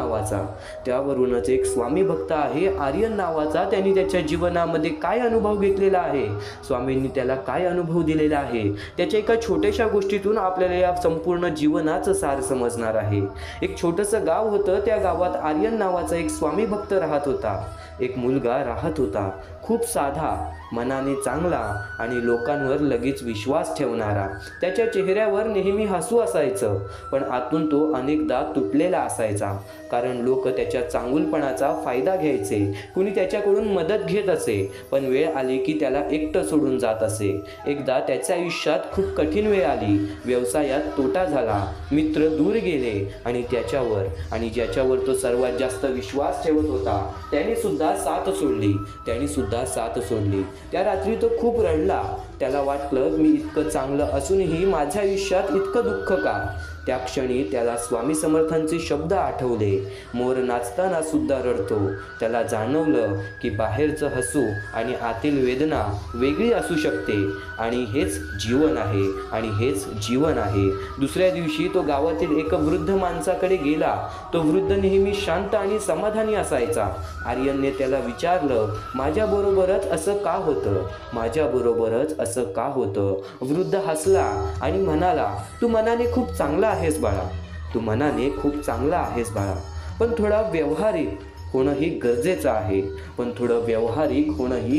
नावाचा. त्यांनी त्याच्या जीवनामध्ये काय अनुभव घेतलेला आहे स्वामींनी त्याला काय अनुभव दिलेला आहे, त्याच्या एका छोट्याशा गोष्टीतून आपल्याला या संपूर्ण जीवनाचं सार समजणार आहे. एक छोटंसं गाव होतं. त्या गावात आर्यन नावाचा एक स्वामी भक्त राहत होता. एक मुलगा राहत होता, खूप साधा, मनाने चांगला आणि लोकांवर लगेच विश्वास ठेवणारा. त्याच्या चेहऱ्यावर नेहमी हसू असायचं, पण आतून तो अनेकदा तुटलेला असायचा, कारण लोक त्याच्या चांगुलपणाचा फायदा घ्यायचे. कुणी त्याच्याकडून मदत घेत असे, पण वेळ आली की त्याला एकटं सोडून जात असे. एकदा त्याच्या आयुष्यात खूप कठीण वेळ आली. व्यवसायात तोटा झाला, मित्र दूर गेले आणि ज्याच्यावर तो सर्वात जास्त विश्वास ठेवत होता त्याने सुद्धा साथ सोडली. त्या रात्री तो खूप रडला. त्याला वाटलं, मी इतकं चांगलं असूनही माझ्या आयुष्यात इतकं दुःख का? त्या क्षणी त्याला स्वामी समर्थांचे शब्द आठवले, मोर नाचताना सुद्धा रडतो. त्याला जाणवलं की बाहेरचं हसू आणि आतील वेदना वेगळी असू शकते आणि हेच जीवन आहे. दुसऱ्या दिवशी तो गावातील एका वृद्ध माणसाकडे गेला. तो वृद्ध नेहमी शांत आणि समाधानी असायचा. आर्यनने त्याला विचारलं, माझ्याबरोबरच असं का होतं? वृद्ध हसला आणि म्हणाला, तू मनाने खूप चांगला आहेस बाळा, पण थोडा व्यावहारिक होणंही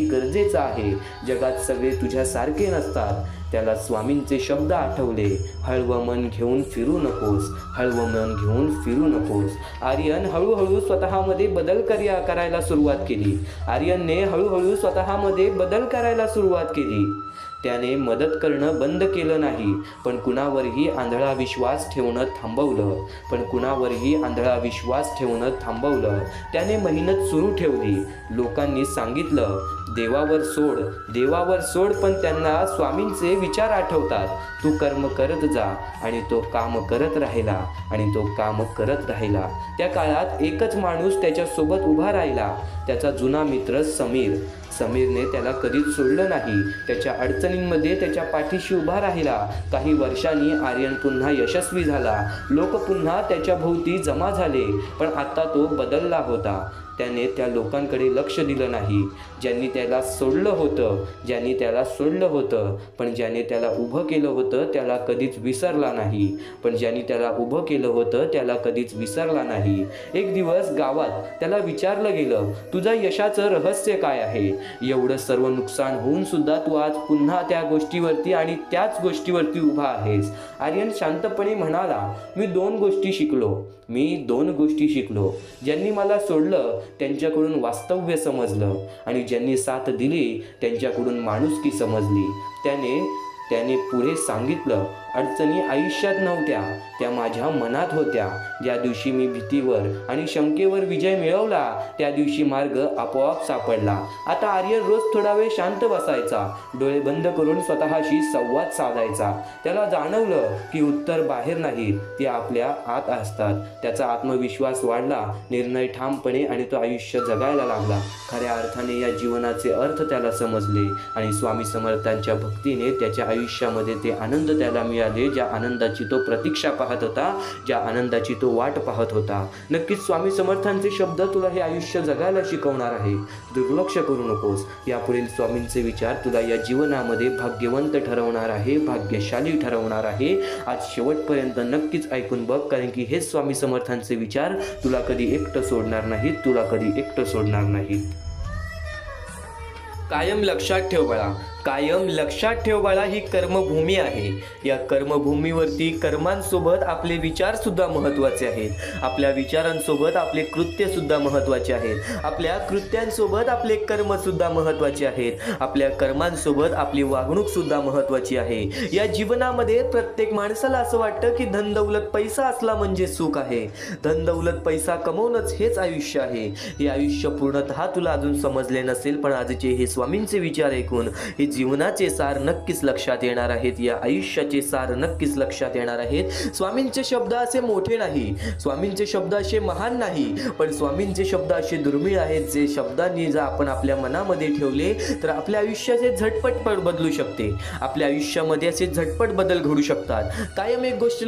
गरजेचं आहे. जगात सगळे तुझ्यासारखे नसतात. त्याला स्वामींचे शब्द आठवले, हळवं मन घेऊन फिरू नकोस. आर्यन हळूहळू स्वतःमध्ये बदल करायला सुरुवात केली. त्याने मदत करणं बंद केलं नाही, पण कुणावरही आंधळा विश्वास ठेवणं थांबवलं. त्याने मेहनत सुरू ठेवली. लोकांनी सांगितलं, देवावर सोड, पण त्यांना स्वामींचे विचार आठवतात. तू कर्म करत जा, आणि तो काम करत राहिला. त्या काळात एकच माणूस त्याच्यासोबत उभा राहिला, त्याचा जुना मित्र समीरने त्याला कधीच सोडलं नाही. त्याच्या अडचणींमध्ये त्याच्या पाठीशी उभा राहिला. काही वर्षांनी आर्यन पुन्हा यशस्वी झाला. लोक पुन्हा त्याच्या भोवती जमा झाले, पण आता तो बदलला होता. त्याने त्या लोकांकडे लक्ष दिलं नाही ज्यांनी त्याला सोडलं होतं, पण ज्याने त्याला उभं केलं होतं त्याला कधीच विसरला नाही. एक दिवस गावात त्याला विचारलं गेलं, तुझ्या यशाचं रहस्य काय आहे? एवढं सर्व नुकसान होऊन सुद्धा तू आज पुन्हा त्याच गोष्टीवरती उभा आहेस. आर्यन शांतपणे म्हणाला, मी दोन गोष्टी शिकलो. ज्यांनी मला सोडलं त्यांच्याकडून वास्तव्य समजलं, आणि ज्यांनी साथ दिली त्यांच्याकडून माणुसकी समजली. त्याने पुढे सांगितलं, अडचणी आयुष्यात नव्हत्या, त्या माझ्या मनात होत्या. ज्या दिवशी मी भीतीवर आणि शंकेवर विजय मिळवला, त्या दिवशी मार्ग आपोआप सापडला. आता आर्यन रोज थोडा वेळ शांत बसायचा, डोळे बंद करून स्वतःशी संवाद साधायचा. त्याला जाणवलं की उत्तर बाहेर नाहीत, ती आपल्या आत असतात. त्याचा आत्मविश्वास वाढला, निर्णय ठामपणे, आणि तो आयुष्य जगायला लागला. खऱ्या अर्थाने या जीवनाचे अर्थ त्याला समजले, आणि स्वामी समर्थांच्या भक्तीने त्याच्या आयुष्यामध्ये ते आनंद त्याला मिळाले, ज्या आनंदाची तो प्रतीक्षा पाहत होता, ज्या आनंदाची तो वाट पाहत होता. नक्कीच स्वामी समर्थांचे शब्द तुला हे आयुष्य जगायला शिकवणार आहे. दुर्लक्ष करू नकोस. यापुढील स्वामींचे विचार तुला या जीवनामध्ये भाग्यवंत ठरवणार आहे, भाग्यशाली ठरवणार आहे. आज शेवटपर्यंत नक्कीच ऐकून बघ, कारण की हेच स्वामी समर्थांचे विचार तुला कधी एकटं सोडणार नाहीत. कायम लक्षात ठेव बाळा, ही कर्मभूमी आहे. या कर्मभूमीवरती कर्मांसोबत आपले विचार सुद्धा महत्त्वाचे आहेत. आपल्या विचारांसोबत आपले कृत्य सुद्धा महत्त्वाचे आहेत. आपल्या कृत्यांसोबत आपले कर्म सुद्धा महत्त्वाचे आहेत. आपल्या कर्मांसोबत आपली वागणूक सुद्धा महत्त्वाची आहे. या जीवनामध्ये प्रत्येक माणसाला असं वाटतं की धन दौलत पैसा असला म्हणजे सुख आहे. धन दौलत पैसा कमवणंच हेच आयुष्य आहे. हे आयुष्य पूर्णतः तुला अजून समजले नसेल, पण आजचे हे स्वामींचे विचार ऐकून हे जीवनाचे सार नक्कीच लक्षात येणार आहेत. या आयुष्याचे सार नक्कीच लक्षात येणार आहेत. स्वामींचे शब्द असे मोठे नाही, स्वामींचे शब्द असे महान नाही, पण स्वामींचे शब्द असे दुर्मिळ आहेत, जे शब्दांनी जर आपण आपल्या मनामध्ये ठेवले तर आपल्या आयुष्याचे झटपट बदलू शकते. आपल्या आयुष्यामध्ये असे झटपट बदल घडू शकतात. कायम एक गोष्ट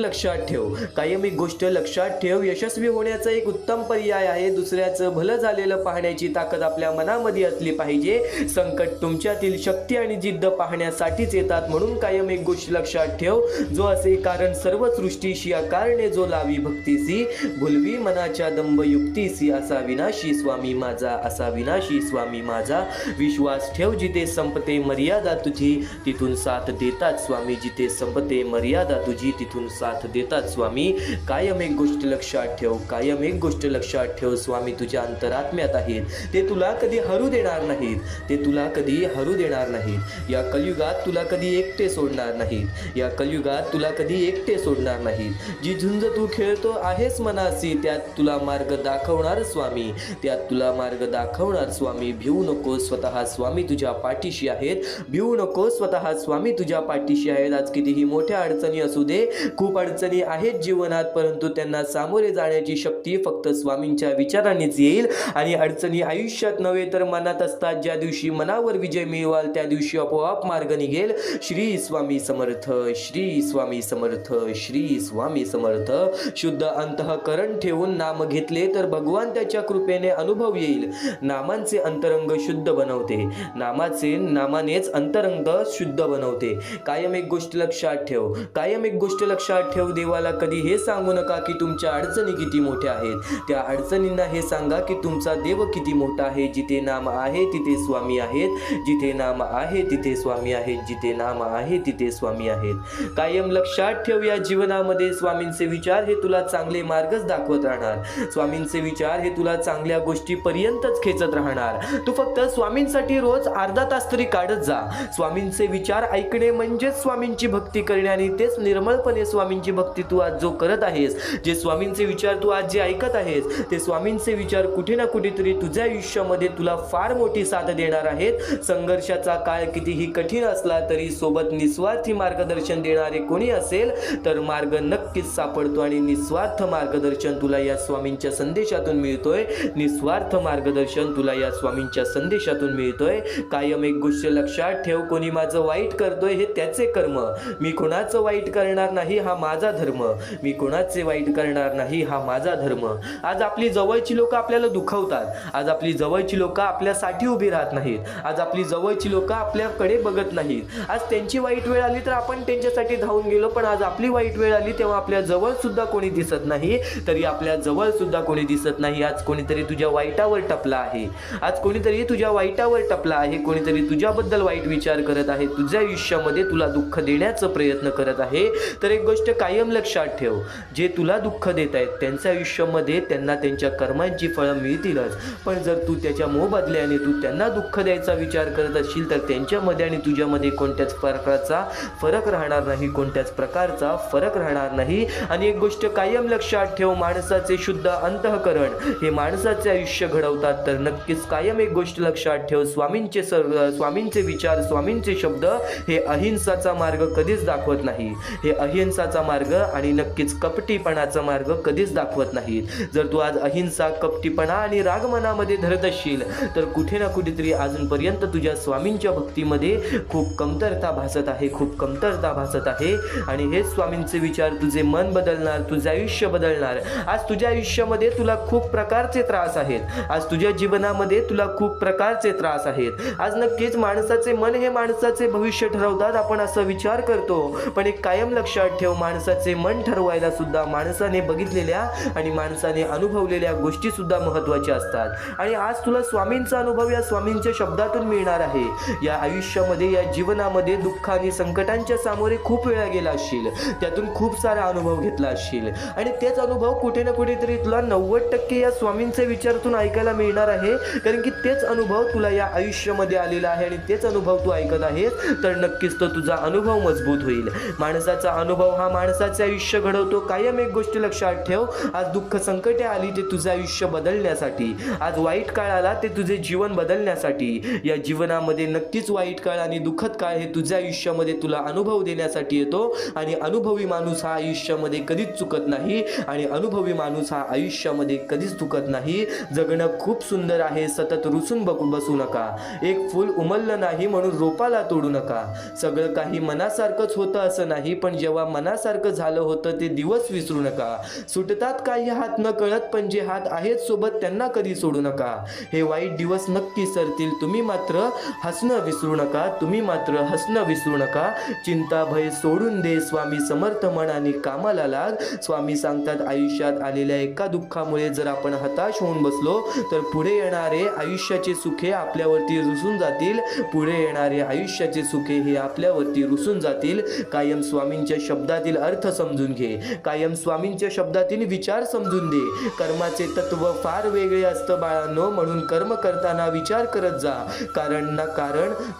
लक्षात ठेव, यशस्वी होण्याचा एक उत्तम पर्याय आहे दुसऱ्याचं भलं झालेलं पाहण्याची ताकद आपल्या मनामध्ये असली पाहिजे. संकट तुमच्यातील शक्ती आणि आणि जिद्द पाहण्यासाठीच येतात. म्हणून कायम एक गोष्ट लक्षात ठेव, जो असे कारण सर्व सृष्टीशी अकारणे जो लावी भक्तीसी, भुलवी मनाच्या दंभ युक्तीसी, असा विनाशी स्वामी माझा, असा विनाशी स्वामी माझा. विश्वास ठेव जिथे संपते मर्यादा तुझी, तिथून साथ देतात स्वामी. जिथे संपते मर्यादा तुझी, तिथून साथ देतात स्वामी. कायम एक गोष्ट लक्षात ठेव, कायम एक गोष्ट लक्षात ठेव, स्वामी तुझ्या अंतरात्म्यात आहेत. ते तुला कधी हरू देणार नाहीत, ते तुला कधी हरू देणार नाहीत. या कलियुगात तुला कधी एकटे सोडणार नाहीत, या कलियुगात तुला कधी एकटे सोडणार नाहीत. जी झुंज तू खेळतो आहेस मनासी, त्यात तुला मार्ग दाखवणार स्वामी, त्यात तुला मार्ग दाखवणार स्वामी. भिवू नको, स्वतः स्वामी तुझ्या पाठीशी आहेत. भिवू नको, स्वतः स्वामी तुझ्या पाठीशी आहेत. आज कितीही मोठ्या अडचणी असू दे, खूप अडचणी आहेत जीवनात, परंतु त्यांना सामोरे जाण्याची शक्ती फक्त स्वामींच्या विचारानेच येईल. आणि अडचणी आयुष्यात नव्हे तर मनात असतात. ज्या दिवशी मनावर विजय मिळवाल त्या दिवशी आपोआप मार्ग निघेल. श्री स्वामी समर्थ, श्री स्वामी समर्थ, श्री स्वामी समर्थ. शुद्ध अंतःकरण ठेवून नाम घेतले तर भगवान त्याच्या कृपेने अनुभव येईल. नामांचे अंतरंग शुद्ध बनवते, नामानेच अंतरंग शुद्ध बनवते. कायम एक गोष्ट लक्षात ठेव, कायम एक गोष्ट लक्षात ठेव, देवाला कधी हे सांगू नका की तुमच्या अडचणी किती मोठ्या आहेत. त्या अडचणींना हे सांगा की तुमचा देव किती मोठा आहे. जिथे नाम आहे तिथे स्वामी आहेत, जिथे नाम आहे तिथे स्वामी आहेत, जिथे नाम आहे तिथे स्वामी आहेत. कायम लक्षात ठेव, या जीवनामध्ये स्वामींचे विचार हे तुला चांगले मार्गच दाखवत राहणार. स्वामींचे विचार हे तुला चांगल्या गोष्टीपर्यंतच खेचत राहणार. तू फक्त स्वामींसाठी रोज अर्धा तास तरी काढत जा. स्वामींचे विचार ऐकणे म्हणजेच स्वामींची भक्ती करणे, आणि तेच निर्मळपणे स्वामींची भक्ती तू आज जो करत आहेस, जे स्वामींचे विचार तू आज जे ऐकत आहेस, ते स्वामींचे विचार कुठे ना कुठेतरी तुझ्या आयुष्यामध्ये तुला फार मोठी साथ देणार आहेत. संघर्षाचा काळ कितीही कठीण असला तरी सोबत निस्वार्थी मार्गदर्शन देणारे कोणी असेल तर मार्ग नक्कीच सापडतो. आणि निस्वार्थ मार्गदर्शन तुला या स्वामींच्या संदेशातून मिळतोय, निस्वार्थ मार्गदर्शन तुला या स्वामींच्या संदेशातून मिळतोय. कायम एक गोष्ट लक्षात ठेव, कोणी माझं वाईट करतोय हे त्याचे कर्म, मी कोणाचं वाईट करणार नाही हा माझा धर्म, मी कोणाचे वाईट करणार नाही हा माझा धर्म. आज आपली जवळची लोक आपल्याला दुखवतात, आज आपली जवळची लोक आपल्यासाठी उभी राहत नाहीत, आज आपली जवळची लोक आपल्याकडे बघत नाहीत. आज त्यांची वाईट वेळ आली तर आपण त्यांच्यासाठी धावून गेलो, पण आज आपली वाईट वेळ आली तेव्हा आपल्या जवळ सुद्धा कोणी दिसत नाही, तरी आपल्या जवळ सुद्धा कोणी दिसत नाही. आज कोणीतरी तुझ्या वाईटावर टपला आहे, आज कोणीतरी तुझ्या वाईटावर टपला आहे, कोणीतरी तुझ्याबद्दल वाईट विचार करत आहे, तुझ्या आयुष्यामध्ये तुला दुःख देण्याचा प्रयत्न करत आहे. तर एक गोष्ट कायम लक्षात ठेव, जे तुला दुःख देत आहेत त्यांच्या आयुष्यामध्ये त्यांना त्यांच्या कर्मांची फळं मिळतीलच, पण जर तू त्याच्या मोबदल्याने तू त्यांना दुःख द्यायचा विचार करत असशील तर त्यांच्यामध्ये आणि तुझ्यामध्ये कोणत्याच प्रकारचा फरक राहणार नाही, कोणत्याच प्रकारचा फरक राहणार नाही. आणि एक गोष्ट कायम लक्षात ठेव, माणसाचे शुद्ध अंतःकरण हे माणसाचे आयुष्य घडवतात. तर नक्कीच कायम एक गोष्ट लक्षात ठेव, स्वामींचे विचार, स्वामींचे शब्द हे अहिंसाचा मार्ग कधीच दाखवत नाही, हे अहिंसाचा मार्ग आणि नक्कीच कपटीपणाचा मार्ग कधीच दाखवत नाहीत. जर तू आज अहिंसा, कपटीपणा आणि राग मनामध्ये धरत असशील तर कुठे ना कुठेतरी अजूनपर्यंत तुझ्या स्वामींच्या भक्तीमध्ये खूप कमतरता भासत आहे, खूप कमतरता भासत आहे. आणि हेच स्वामींचे विचार तुझे मन बदलणार, तुझे आयुष्य बदलणार. आज तुझ्या आयुष्यामध्ये तुला खूप प्रकारचे त्रास आहेत, आज तुझ्या जीवनामध्ये तुला खूप प्रकारचे त्रास आहेत. आज नक्कीच माणसाचे मन हे माणसाचे भविष्य ठरवतात, आपण असा विचार करतो, पण एक कायम लक्षात ठेव, माणसाचे मन ठरवायला सुद्धा माणसाने बघितलेल्या आणि माणसाने अनुभवलेल्या गोष्टी सुद्धा महत्त्वाच्या असतात. आणि आज तुला स्वामींचा अनुभव या स्वामींच्या शब्दातून मिळणार आहे. या आयुष्यामध्ये, या जीवनामध्ये दुःख आणि संकटांच्या सामोरे खूप वेळा गेला असशील, त्यातून खूप सारा अनुभव घेतला असशील, आणि तेच अनुभव कुठे ना कुठेतरी तुला 90% या स्वामींचे विचारातून ऐकायला मिळणार आहे. कारण की तेच अनुभव तुला या आयुष्यामध्ये आलेला आहे आणि तेच अनुभव तू ऐकत आहेस, तर नक्कीच तो तुझा अनुभव मजबूत होईल. माणसाचा अनुभव हा माणसाचे आयुष्य घडवतो. कायम एक गोष्ट लक्षात ठेव, आज दुःख संकटे आली ते तुझे आयुष्य बदलण्यासाठी, आज वाईट काळ आला ते तुझे जीवन बदलण्यासाठी. या जीवनामध्ये नक्कीच वाईट काळ आणि दुःखद काळ हे तुझ्या आयुष्यामध्ये तुला अनुभव देण्यासाठी येतो. आणि अनुभवी माणूस हा आयुष्यामध्ये कधीच चुकत नाही, आणि अनुभवी माणूस हा आयुष्यामध्ये कधीच चुकत नाही. जगणं खूप सुंदर आहे, सतत रुसून बसू नका. एक फूल उमललं नाही म्हणून रोपाला तोडू नका. सगळं काही मनासारखंच होतं असं नाही, पण जेव्हा मनासारखं झालं होतं ते दिवस विसरू नका. सुटतात काही हात न कळत, पण जे हात आहेत सोबत त्यांना कधी सोडू नका. हे वाईट दिवस नक्की सरतील, तुम्ही मात्र हसणं विसरू विसरू नका, तुम्ही मात्र हसणं विसरू नका. चिंता भय सोडून दे, स्वामी समर्थ मनाने कामाला लाग. स्वामी सांगतात, आयुष्यात आलेल्या एका दुःखामुळे जर आपण हताश होऊन बसलो तर पुढे येणारे आयुष्याचे सुखे आपल्यावरती रुसून जातील. पुढे येणारे आयुष्याचे सुखे हे आपल्यावरती रुसून जातील. कायम स्वामींच्या शब्दातील अर्थ समजून घे, कायम स्वामींच्या शब्दातील विचार समजून दे. कर्माचे तत्व फार वेगळे असतं बाळांनो, म्हणून कर्म करताना विचार करत जा. कारण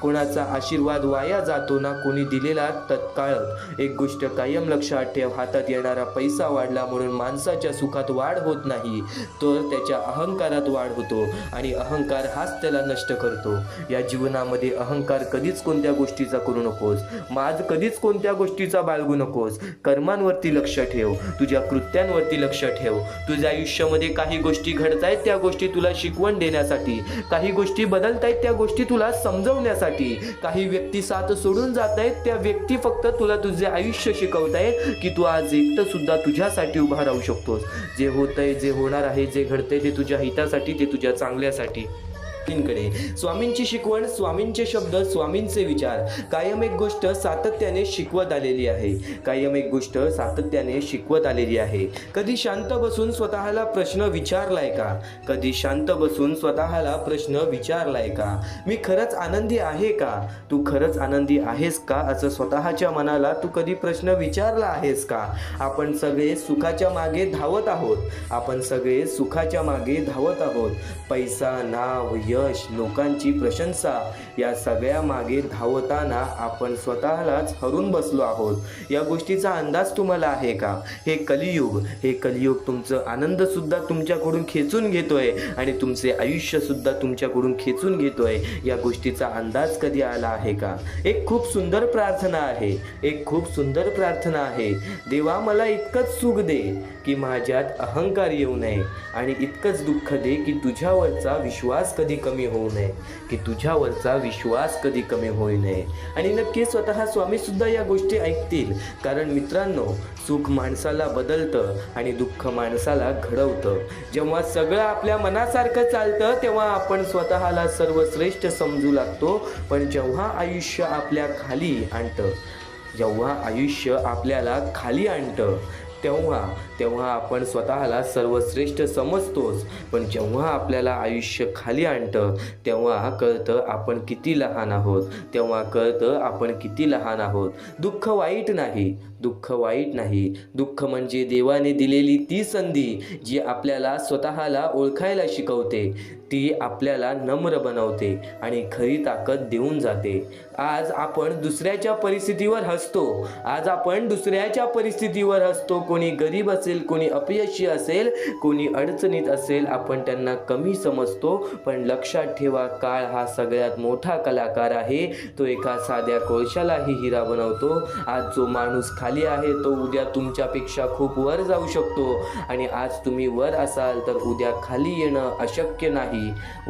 कोणाचा आशीर्वाद वाया जातो ना कोणी दिलेला तत्काळ. एक गोष्ट कायम लक्षात ठेव, हातात येणारा पैसा वाढला म्हणून माणसाच्या सुखात वाढ होत नाही, तर त्याच्या अहंकारात वाढ होतो आणि अहंकार हाच त्याला नष्ट करतो. या जीवनामध्ये अहंकार कधीच कोणत्या गोष्टीचा करू नकोस, माज कधीच कोणत्या गोष्टीचा बाळगू नकोस. कर्मांवरती लक्ष ठेव, तुझ्या कृत्यांवरती लक्ष ठेव. तुझ्या आयुष्यामध्ये काही गोष्टी घडतायत, त्या गोष्टी तुला शिकवण देण्यासाठी, काही गोष्टी बदलतायत, त्या गोष्टी तुला समजवण्यासाठी, काही व्यक्ती साथ सोडून जात आहेत, त्या व्यक्ती फक्त तुला तुझे आयुष्य शिकवतायत की तू आज एकटं सुद्धा तुझ्यासाठी उभा राहू शकतोस. जे होतंय, जे होणार आहे, जे घडतंय ते तुझ्या हितासाठी, ते तुझ्या चांगल्यासाठी. स्वामींची शिकवण, स्वामींचे शब्द, स्वामींचे विचार कायम एक गोष्ट सातत्याने शिकवत आलेली आहे, कायम एक गोष्ट सातत्याने शिकवत आलेली आहे. कधी शांत बसून स्वतःला प्रश्न विचारलाय का? कधी शांत बसून स्वतःला प्रश्न विचारलाय का? मी खरंच आनंदी आहे का? तू खरंच आनंदी आहेस का? असं स्वतःच्या मनाला तू कधी प्रश्न विचारला आहेस का? आपण सगळे सुखाच्या मागे धावत आहोत, आपण सगळे सुखाच्या मागे धावत आहोत. पैसा, नाव, यश, लोकांची प्रशंसा या सगळ्या मागे धावताना आपण स्वतःलाच हरून बसलो आहोत. या गोष्टीचा अंदाज तुम्हाला आहे का? हे कलियुग तुमचं आनंद सुद्धा तुमच्याकडून खेचून घेतोय आणि तुमचे आयुष्य सुद्धा तुमच्याकडून खेचून घेतोय. या गोष्टीचा अंदाज कधी आला आहे का? एक खूप सुंदर प्रार्थना आहे, एक खूप सुंदर प्रार्थना आहे. देवा, मला इतकंच सुख दे की माझ्यात अहंकार येऊ नये आणि इतकंच दुःख दे की तुझ्यावरचा विश्वास कधी कमी होऊ नये, की तुझ्यावरचा विश्वास कधी कमी होऊ नये. आणि नक्की स्वतः स्वामी सुद्धा या गोष्टी ऐकतील. कारण मित्रांनो, सुख माणसाला बदलतं आणि दुःख माणसाला घडवतं. जेव्हा सगळं आपल्या मनासारखं चालतं तेव्हा आपण स्वतःला सर्वश्रेष्ठ समजू लागतो. पण जेव्हा आयुष्य आपल्या खाली आणतं, जेव्हा आयुष्य आपल्याला खाली आणतं तेव्हा आपण स्वतःला सर्वश्रेष्ठ समजतोच. पण जेव्हा आपल्याला आयुष्य खाली आणतं तेव्हा कळतं आपण किती लहान आहोत, तेव्हा कळतं आपण किती लहान आहोत. दुःख वाईट नाही, दुःख वाईट नाही. दुःख म्हणजे देवाने दिलेली ती संधी जी आपल्याला स्वतःला ओळखायला शिकवते, ती आपल्याला नम्र बनवते आणि खरी ताकद देऊन जाते. आज आपण दुसऱ्याच्या परिस्थितीवर हसतो, आज आपण दुसऱ्याच्या परिस्थितीवर हसतो. कोणी गरीब असेल, कोणी अपयशी असेल, कोणी अडचणीत असेल, आपण त्यांना कमी समजतो. पण लक्षात ठेवा, काळ हा सगळ्यात मोठा कलाकार आहे. तो एका साध्या कोळशालाही हिरा बनवतो. आज जो माणूस खाली आहे तो उद्या तुमच्यापेक्षा खूप वर जाऊ शकतो आणि आज तुम्ही वर असाल तर उद्या खाली येणं अशक्य नाही,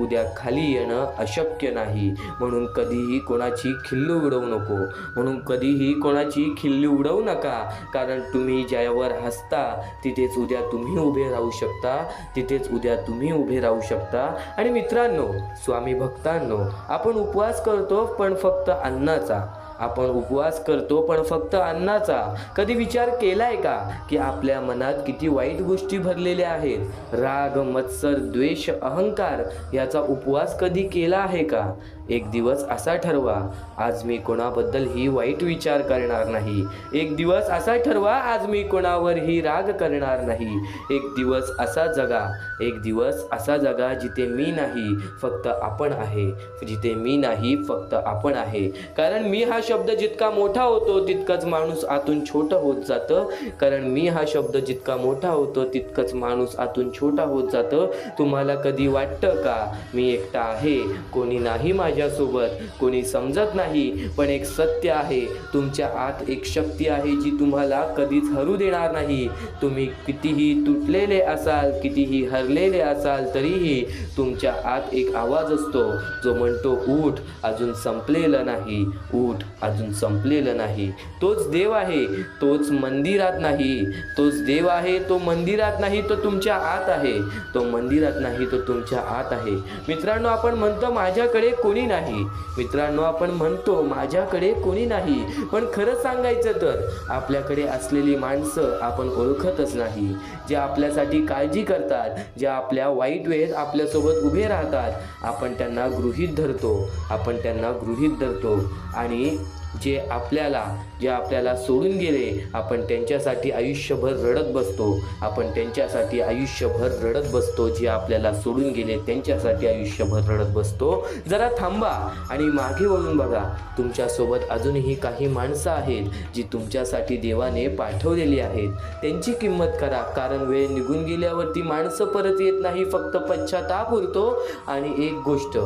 उद्या खाली येणं अशक्य नाही. म्हणून कधीही कोणाची खिल्ली उडवू नको, म्हणून कधीही कोणाची खिल्ली उडवू नका. कारण तुम्ही ज्यावर हसता तिथेच उद्या तुम्ही उभे राहू शकता, तिथेच उद्या तुम्ही उभे राहू शकता. आणि मित्रांनो, स्वामी भक्तांनो, आपण उपवास करतो पण फक्त अन्नाचा, आपण उपवास करतो पण फक्त अन्नाचा. कधी विचार केलाय का की आपल्या मनात किती वाईट गोष्टी भरलेल्या आहेत? राग, मत्सर, द्वेष, अहंकार याचा उपवास कधी केला आहे का? एक दिवस असा ठरवा, आज मी कोणाबद्दलही वाईट विचार करणार नाही. एक दिवस असा ठरवा, आज मी कोणावरही राग करणार नाही. एक दिवस असा जगा, एक दिवस असा जगा जिथे मी नाही फक्त आपण आहे, जिथे मी नाही फक्त आपण आहे. कारण मी हा शब्द जितका मोठा होतो तितकाच माणूस आतून छोटा होत जातं. कारण मी हा शब्द जितका मोठा होतो तितकंच माणूस आतून छोटा होत जातं. तुम्हाला कधी वाटतं का मी एकटा आहे, कोणी नाही माझ्यासोबत, कोणी समजत नाही? पण एक सत्य आहे, तुमच्या आत एक शक्ती आहे जी तुम्हाला कधीच हरू देणार नाही. तुम्ही कितीही तुटलेले असाल, कितीही हरलेले असाल तरीही तुमच्या आत एक आवाज असतो जो म्हणतो, उठ, अजून संपलेलं नाही, उठ, अजून संपलेलं नाही. तोच देव आहे, तोच मंदिरात नाही. तोच देव आहे, तो मंदिरात नाही, तो तुमच्या आत आहे. तो मंदिरात नाही, तो तुमच्या आत आहे. मित्रांनो, आपण म्हणतो माझ्याकडे कोणी नाही. मित्रांनो, आपण म्हणतो माझ्याकडे कोणी नाही, पण खरं सांगायचं तर आपल्याकडे असलेली माणसं आपण ओळखतच नाही. जे आपल्यासाठी काळजी करतात, जे आपल्या वाईट वेळेत आपल्यासोबत उभे राहतात, आपण त्यांना गृहीत धरतो. आपण त्यांना गृहीत धरतो आणि जे आपल्याला सोडून गेले, आपण त्यांच्यासाठी आयुष्यभर रडत बसतो. आपण त्यांच्यासाठी आयुष्यभर रडत बसतो. जे आपल्याला सोडून गेले त्यांच्यासाठी आयुष्यभर रडत बसतो. जरा थांबा आणि मागे वळून बघा. तुमच्यासोबत अजूनही काही माणसं आहेत जी तुमच्यासाठी देवाने पाठवलेली आहेत. त्यांची किंमत करा, कारण वेळ निघून गेल्यावरती माणसं परत येत नाही, फक्त पश्चाताप उरतो. आणि एक गोष्ट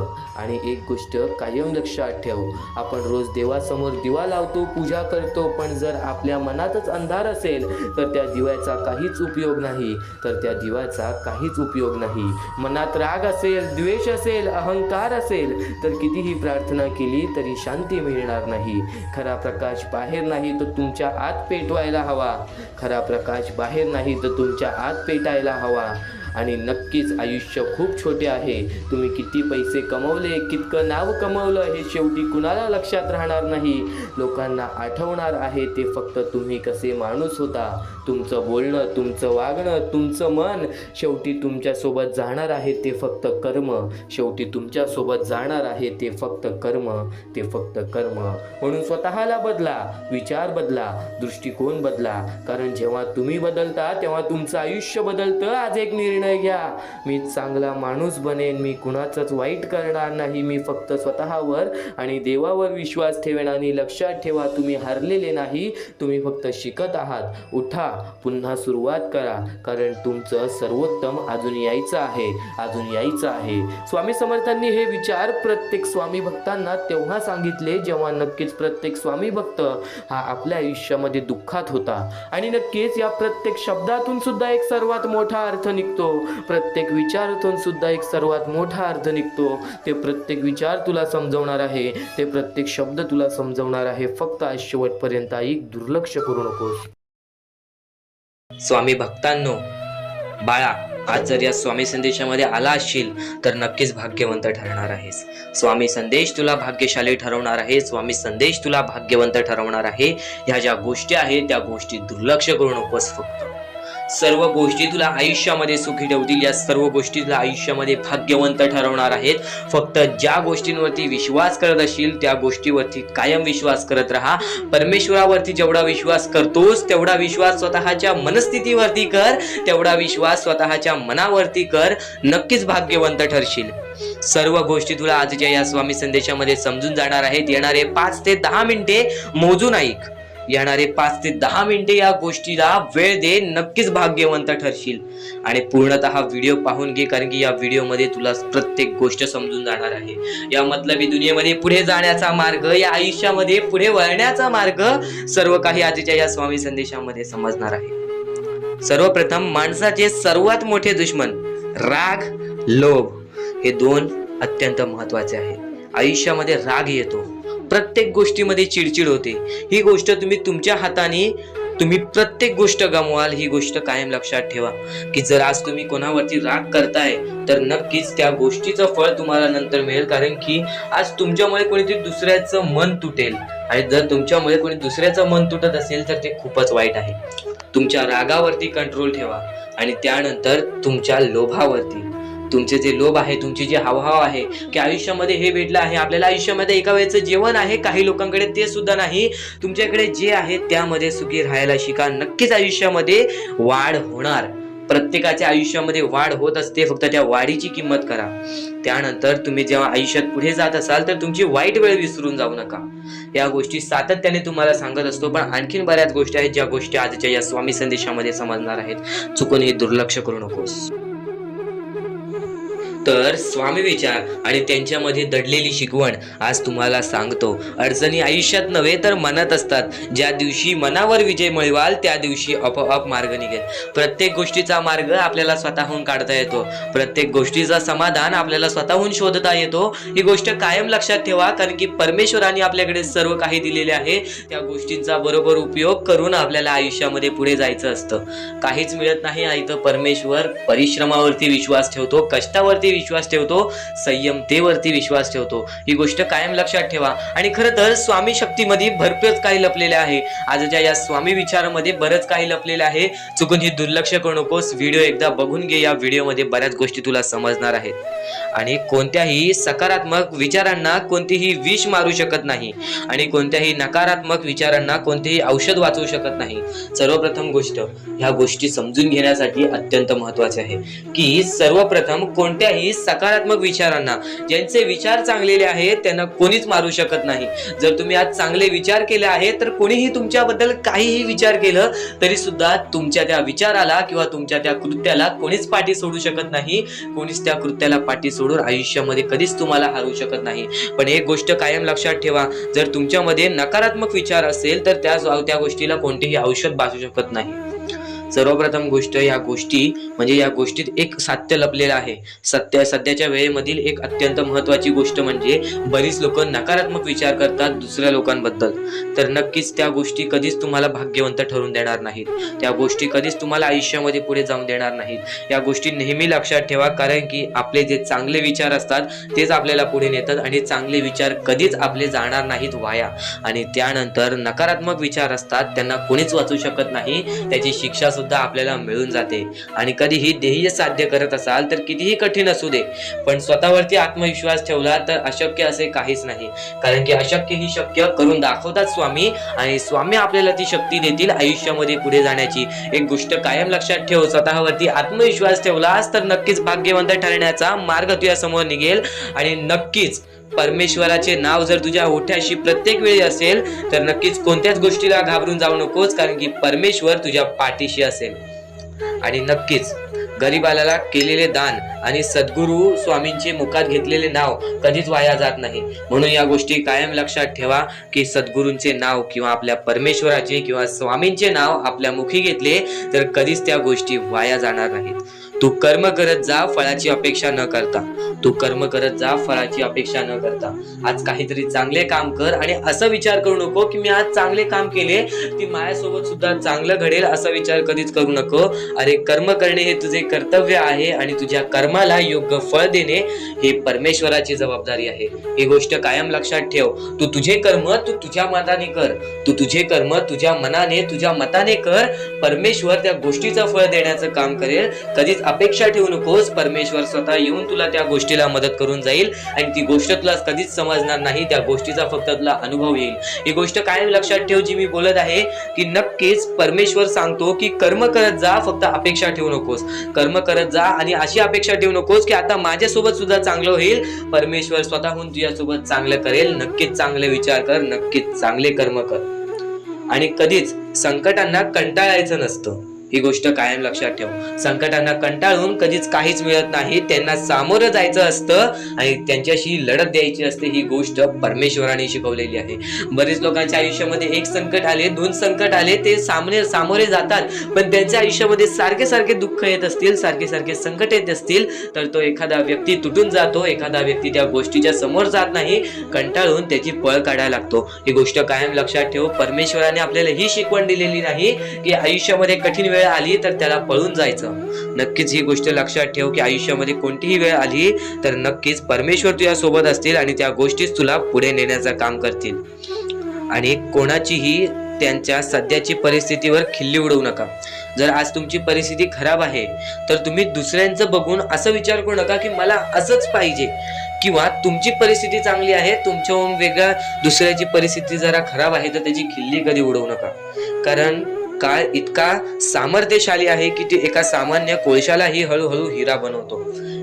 कायम लक्षात ठेव, आपण रोज देवासमोर दिवा लावतो, पूजा करतो, पण जर आपल्या मनातच अंधार असेल तर त्या दिव्याचा काहीच उपयोग नाही. मनात राग असेल, द्वेष असेल, अहंकार असेल तर कितीही प्रार्थना केली तरी शांती मिळणार नाही. खरा प्रकाश बाहेर नाही तर तुमच्या आत पेटवायला हवा. खरा प्रकाश बाहेर नाही तर तुमच्या आत पेटायला हवा. आणि नक्कीच आयुष्य खूप छोटे आहे. तुम्ही किती पैसे कमवले, कितकं नाव कमवलं, हे शेवटी कुणाला लक्षात राहणार नाही. लोकांना आठवणार आहे ते फक्त तुम्ही कसे माणूस होता. तुमचं बोलणं, तुमचं वागणं, तुमचं मन. शेवटी तुमच्यासोबत जाणार आहे ते फक्त कर्म. म्हणून स्वतःला बदला, विचार बदला, दृष्टिकोन बदला. कारण जेव्हा तुम्ही बदलता तेव्हा तुमचं आयुष्य बदलतं. आज एक निर्णय घ्या, मी चांगला माणूस बनेन, मी कुणाचंच वाईट करणार नाही, मी फक्त स्वतःवर आणि देवावर विश्वास ठेवेन. आणि लक्षात ठेवा, तुम्ही हरलेले नाही, तुम्ही फक्त शिकत आहात. उठा, पुन्हा सुरुवात करा, कारण तुमचं सर्वोत्तम अजून यायचं आहे. स्वामी समर्थांनी हे विचार प्रत्येक स्वामी भक्तांना तेव्हा सांगितले जेव्हा नक्कीच प्रत्येक स्वामी भक्त हा आपल्या आयुष्यामध्ये दुःखात होता. आणि नक्कीच या प्रत्येक शब्दातून सुद्धा एक सर्वात मोठा अर्थ निघतो. प्रत्येक विचारातून सुद्धा एक सर्वात मोठा अर्थ निघतो. ते प्रत्येक विचार तुला समजवणार आहे, ते प्रत्येक शब्द तुला समजवणार आहे. फक्त आज शेवटपर्यंत ऐक, दुर्लक्ष करू नकोस. स्वामी भक्तांनो, बाळा, आज जर या स्वामी संदेशामध्ये आला असशील तर नक्कीच भाग्यवंत ठरणार आहेस. स्वामी संदेश तुला भाग्यशाली ठरवणार आहे. स्वामी संदेश तुला भाग्यवंत ठरवणार आहे. ह्या ज्या गोष्टी आहेत त्या गोष्टी दुर्लक्ष करू नकोस. फक्त सर्व गोष्टी तुला आयुष्यामध्ये सुखी ठेवतील. या सर्व गोष्टी तुला आयुष्यामध्ये भाग्यवंत ठरवणार आहेत. फक्त ज्या गोष्टींवरती विश्वास करत असशील त्या गोष्टीवरती कायम विश्वास करत राहा. परमेश्वरावरती जेवढा विश्वास करतोस तेवढा विश्वास स्वतःच्या मनस्थितीवरती कर, तेवढा विश्वास स्वतःच्या मनावरती कर. नक्कीच भाग्यवंत ठरशील. सर्व गोष्टी तुला आजच्या या स्वामी संदेशामध्ये समजून जाणार आहेत. येणारे 5 ते 10 मिनिटे मोजून ऐक. येणारे 5 ते 10 मिनिटे या गोष्टीला वेळ दे. नक्कीच भाग्यवंत ठरशील. आणि पूर्णतः व्हिडिओ पाहून घे, कारण की या व्हिडिओमध्ये तुला प्रत्येक गोष्ट समजून जाणार आहे. या मतलबी दुनियेमध्ये पुढे जाण्याचा मार्ग, या आयुष्यामध्ये पुढे वळण्याचा मार्ग, सर्व काही आजच्या या स्वामी संदेशामध्ये समजणार आहे. सर्वप्रथम, माणसाचे सर्वात मोठे दुश्मन राग, लोभ हे 2 अत्यंत महत्वाचे आहेत. आयुष्यामध्ये राग येतो, प्रत्येक गोष्टीमध्ये चिडचिड होते. ही गोष्ट तुम्ही तुमच्या हाताने तुम्ही प्रत्येक गोष्ट गमवाल. ही गोष्ट कायम लक्षात ठेवा की जर आज तुम्ही कोणावरती राग करताय तर नक्कीच त्या गोष्टीचं फळ तुम्हाला नंतर मिळेल. कारण की आज तुमच्यामुळे कोणीतरी दुसऱ्याचं मन तुटेल. आणि जर तुमच्यामुळे कोणी दुसऱ्याचं मन तुटत असेल तर ते खूपच वाईट आहे. तुमच्या रागावरती कंट्रोल ठेवा आणि त्यानंतर तुमच्या लोभावरती. तुमचे जे लोभ आहे, तुमची जे हावभाव आहे की आयुष्यामध्ये हे भेटलं आहे आपल्याला, आयुष्यामध्ये एका वेळेचं जेवण आहे, काही लोकांकडे ते सुद्धा नाही. तुमच्याकडे जे आहे त्यामध्ये सुखी राहायला शिका. नक्कीच आयुष्यामध्ये वाढ होणार. प्रत्येकाच्या आयुष्यामध्ये वाढ होत असते, फक्त त्या वाढीची किंमत करा. त्यानंतर तुम्ही जेव्हा आयुष्यात पुढे जात असाल तर तुमची वाईट वेळ विसरून जाऊ नका. या गोष्टी सातत्याने तुम्हाला सांगत असतो. पण आणखीन बऱ्याच गोष्टी आहेत ज्या गोष्टी आजच्या या स्वामी संदेशामध्ये समजणार आहेत. चुकून हे दुर्लक्ष करू नकोस. तर स्वामी विचार आणि त्यांच्यामध्ये दडलेली शिकवण आज तुम्हाला सांगतो. अडचणी आयुष्यात नव्हे तर मनात असतात. ज्या दिवशी मनावर विजय मिळवाल त्या दिवशी आपोआप मार्ग निघेल. प्रत्येक गोष्टीचा मार्ग आपल्याला स्वतःहून काढता येतो. प्रत्येक गोष्टीचा समाधान आपल्याला स्वतःहून शोधता येतो. ही गोष्ट कायम लक्षात ठेवा, कारण की परमेश्वराने आपल्याकडे सर्व काही दिलेले आहे. त्या गोष्टींचा बरोबर उपयोग करून आपल्याला आयुष्यामध्ये पुढे जायचं असतं. काहीच मिळत नाही आहे तर परमेश्वर परिश्रमावरती विश्वास ठेवतो, कष्टावरती विश्वास ठेवतो, संयमतेवरती विश्वास ठेवतो. ही गोष्ट कायम लक्षात ठेवा. आणि खरं तर स्वामी शक्तीमध्ये भरपूरच काही लपलेले आहे. आजच्या या स्वामी विचारामध्ये बरंच काही लपलेलं आहे. चुकून ही दुर्लक्ष करू नकोस. व्हिडिओ एकदा बघून घे. या व्हिडिओमध्ये बऱ्याच गोष्टी तुला समजणार आहेत. आणि कोणत्याही सकारात्मक विचारांना कोणतीही विष मारू शकत नाही आणि कोणत्याही नकारात्मक विचारांना कोणतेही औषध वाचवू शकत नाही. सर्वप्रथम गोष्ट ह्या गोष्टी समजून घेण्यासाठी अत्यंत महत्वाचे आहे की सर्वप्रथम कोणत्याही सकारात्मक विचारांना, ज्यांचे विचार चांगलेले आहेत त्यांना कोणीच मारू शकत नाही. जर तुम्ही आज चांगले विचार केले आहेत तर कोणीही तुमच्याबद्दल काहीही विचार केलं तरी सुद्धा तुमच्या त्या विचाराला किंवा तुमच्या त्या कृत्याला कोणीच पाठी सोडू शकत नाही. कोणीच त्या कृत्याला पाठी सोडून आयुष्यामध्ये कधीच तुम्हाला हरवू शकत नाही. पण एक गोष्ट कायम लक्षात ठेवा, जर तुमच्यामध्ये नकारात्मक विचार असेल तर त्या गोष्टीला कोणतेही औषध बासू शकत नाही. सर्वप्रथम गोष्ट, या गोष्टीत एक सत्य लपलेलं आहे. सध्याच्या वेळेमधील एक अत्यंत महत्वाची गोष्ट म्हणजे बरीच लोक नकारात्मक विचार करतात दुसऱ्या लोकांबद्दल. तर नक्कीच त्या गोष्टी कधीच तुम्हाला भाग्यवंत ठरून देणार नाहीत. त्या गोष्टी कधीच तुम्हाला आयुष्यामध्ये पुढे जाऊन देणार नाहीत. या गोष्टी नेहमी लक्षात ठेवा, कारण की आपले जे चांगले विचार असतात तेच आपल्याला पुढे नेतात आणि चांगले विचार कधीच आपले जाणार नाहीत वाया. आणि त्यानंतर नकारात्मक विचार असतात त्यांना कोणीच वाचू शकत नाही. त्याची शिक्षा सुद्धा आपल्याला मिळून जाते. आणि कधीही ध्येय साध्य करत असाल तर कितीही कठीण असू दे, पण स्वतःवरती आत्मविश्वास ठेवला तर अशक्य असे काहीच नाही. कारण की अशक्य ही शक्य करून दाखवतात स्वामी, आणि स्वामी आपल्याला ती शक्ती देतील आयुष्यामध्ये पुढे जाण्याची. एक गोष्ट कायम लक्षात ठेव, स्वतःवरती आत्मविश्वास ठेवलास तर नक्कीच भाग्यवंत ठरण्याचा मार्ग तुझ्या समोर निघेल. आणि नक्कीच परमेश्वराचे नाव जर तुझ्या ओठाशी प्रत्येक वेळी असेल तर नक्कीच कोणत्याच गोष्टीला घाबरून जाऊ नकोस, कारण की परमेश्वर तुझ्या पाठीशी असेल. आणि नक्कीच गरीबाला केलेले दान आणि सद्गुरू स्वामींचे मुखात घेतलेले नाव कधीच वाया जात नाही. म्हणून या गोष्टी कायम लक्षात ठेवा की सद्गुरूंचे नाव किंवा आपल्या परमेश्वराचे किंवा स्वामींचे नाव आपल्या मुखी घेतले तर कधीच त्या गोष्टी वाया जाणार नाहीत. तू कर्म करत जा फळाची अपेक्षा न करता. तू कर्म करत जा फळाची अपेक्षा न करता. आज काहीतरी चांगले काम कर आणि असं विचार करू नको की मी आज चांगले काम केले की माझ्यासोबत सुद्धा चांगलं घडेल, असा विचार कधीच करू नको. अरे कर्म करणे हे तुझे कर्तव्य आहे आणि तुझ्या कर्माला योग्य फळ देणे हे परमेश्वराची जबाबदारी आहे. ही गोष्ट कायम लक्षात ठेव. तू तुझे कर्म तू तुझ्या मताने कर. तू तुझे कर्म तुझ्या मनाने तुझ्या मताने कर. परमेश्वर त्या गोष्टीचं फळ देण्याचं काम करेल. कधीच अपेक्षा ठेवू नकोस. परमेश्वर स्वतः येऊन तुला त्या गोष्टीला मदत करून जाईल आणि ती गोष्ट तुला कधीच समजणार नाही. त्या गोष्टीचा फक्त तुला अनुभव येईल. ही गोष्ट कायम लक्षात ठेव जी मी बोलत आहे की नक्कीच परमेश्वर सांगतो की कर्म करत जा, फक्त अपेक्षा ठेवू नकोस. कर्म करत जा आणि अशी अपेक्षा ठेवू नकोस की आता माझ्यासोबत सुद्धा चांगलं होईल. परमेश्वर स्वतःहून तुझ्यासोबत चांगलं करेल. नक्कीच चांगले विचार कर, नक्कीच चांगले कर्म कर. आणि कधीच संकटांना कंटाळायचं नसतं. ही गोष्ट कायम लक्षात ठेव. संकटांना कंटाळून कधीच काहीच मिळत नाही. त्यांना सामोरं जायचं असतं आणि त्यांच्याशी लढत द्यायची असते. ही गोष्ट परमेश्वराने शिकवलेली आहे. बरेच लोकांच्या आयुष्यामध्ये एक संकट आले, दोन संकट आले, ते सामोरे जातात, पण त्यांच्या आयुष्यामध्ये सारखे दुःख येत असतील, सारखे संकट येत असतील तर तो एखादा व्यक्ती तुटून जातो. एखादा व्यक्ती त्या गोष्टीच्या समोर जात नाही, कंटाळून त्याची पळ काढायला लागतो. ही गोष्ट कायम लक्षात ठेव. परमेश्वराने आपल्याला ही शिकवण दिलेली नाही की आयुष्यामध्ये कठीण वेळ आली तर त्याला पळून जायचं. नक्कीच ही गोष्ट लक्षात ठेव की आयुष्यामध्ये कोणतीही वेळ आली तर नक्कीच परमेश्वर तुझ्या सोबत असतील आणि त्या गोष्टीच तुला पुढे नेण्याचं काम करतील. आणि कोणाचीही त्यांच्या सध्याची परिस्थितीवर खिल्ली उडवू नका. जर आज तुमची परिस्थिती खराब आहे तर तुम्ही दुसऱ्यांचं बघून असं विचार करू नका की मला असंच पाहिजे, किंवा तुमची परिस्थिती चांगली आहे, तुमच्याहून वेगळ्या दुसऱ्याची परिस्थिती जरा खराब आहे तर त्याची खिल्ली कधी उडवू नका. कारण काळ इतका सामर्थ्यशाली आहे की ते एका सामान्य कोळशालाही हळूहळू हिरा बनवतो.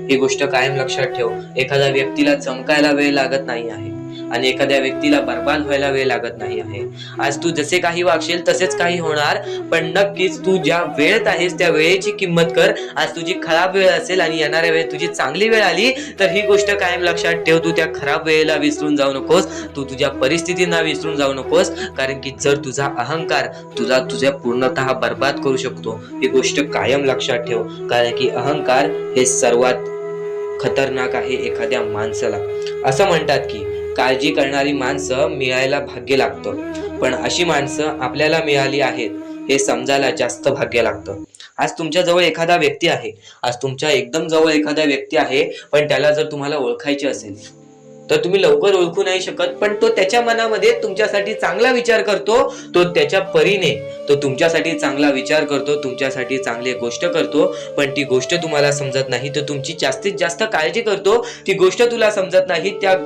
ही गोष्ट कायम लक्षात ठेव. एखाद्या व्यक्तीला चमकायला वेळ लागत नाही आहे, आणि एखाद्या व्यक्तीला बर्बाद व्हायला वेळ लागत नाही आहे. आज तू जसे काही वागशील तसेच काही होणार, पण नक्कीच तू ज्या वेळेत आहेस त्या वेळेची किंमत कर. आज तुझी खराब वेळ असेल आणि येणाऱ्या वेळेत तुझी चांगली वेळ आली तर ही गोष्ट कायम लक्षात ठेव. तू त्या खराब वेळेला विसरून जाऊ नकोस, तू तुझ्या परिस्थितींना विसरून जाऊ नकोस, कारण की जर तुझा अहंकार तुझा पूर्णतः बर्बाद करू शकतो. ही गोष्ट कायम लक्षात ठेव, कारण की अहंकार हे सर्वात खतरनाक आहे एखाद्या माणसाला. असं म्हणतात की काळजी करणारी माणसं मिळायला भाग्य लागतं, पण अशी माणसं आपल्याला मिळाली आहेत हे समजायला जास्त भाग्य लागतं. आज तुमच्या जवळ एखादा व्यक्ती आहे, आज तुमच्या एकदम जवळ एखादा व्यक्ती आहे, पण त्याला जर तुम्हाला ओळखायचे असेल तर तुम्ही लवकर ओळखू नाही शकत, पण तो त्याच्या मनामध्ये तुमच्यासाठी चांगला विचार करतो, तो त्याच्या परीने तो तुमच्यासाठी चांगला विचार करतो, तुमच्यासाठी चांगली गोष्ट करतो, पण ती गोष्ट तुम्हाला समजत नाही. तर तुमची जास्तीत जास्त काळजी करतो, ती गोष्ट तुला समजत नाही. त्या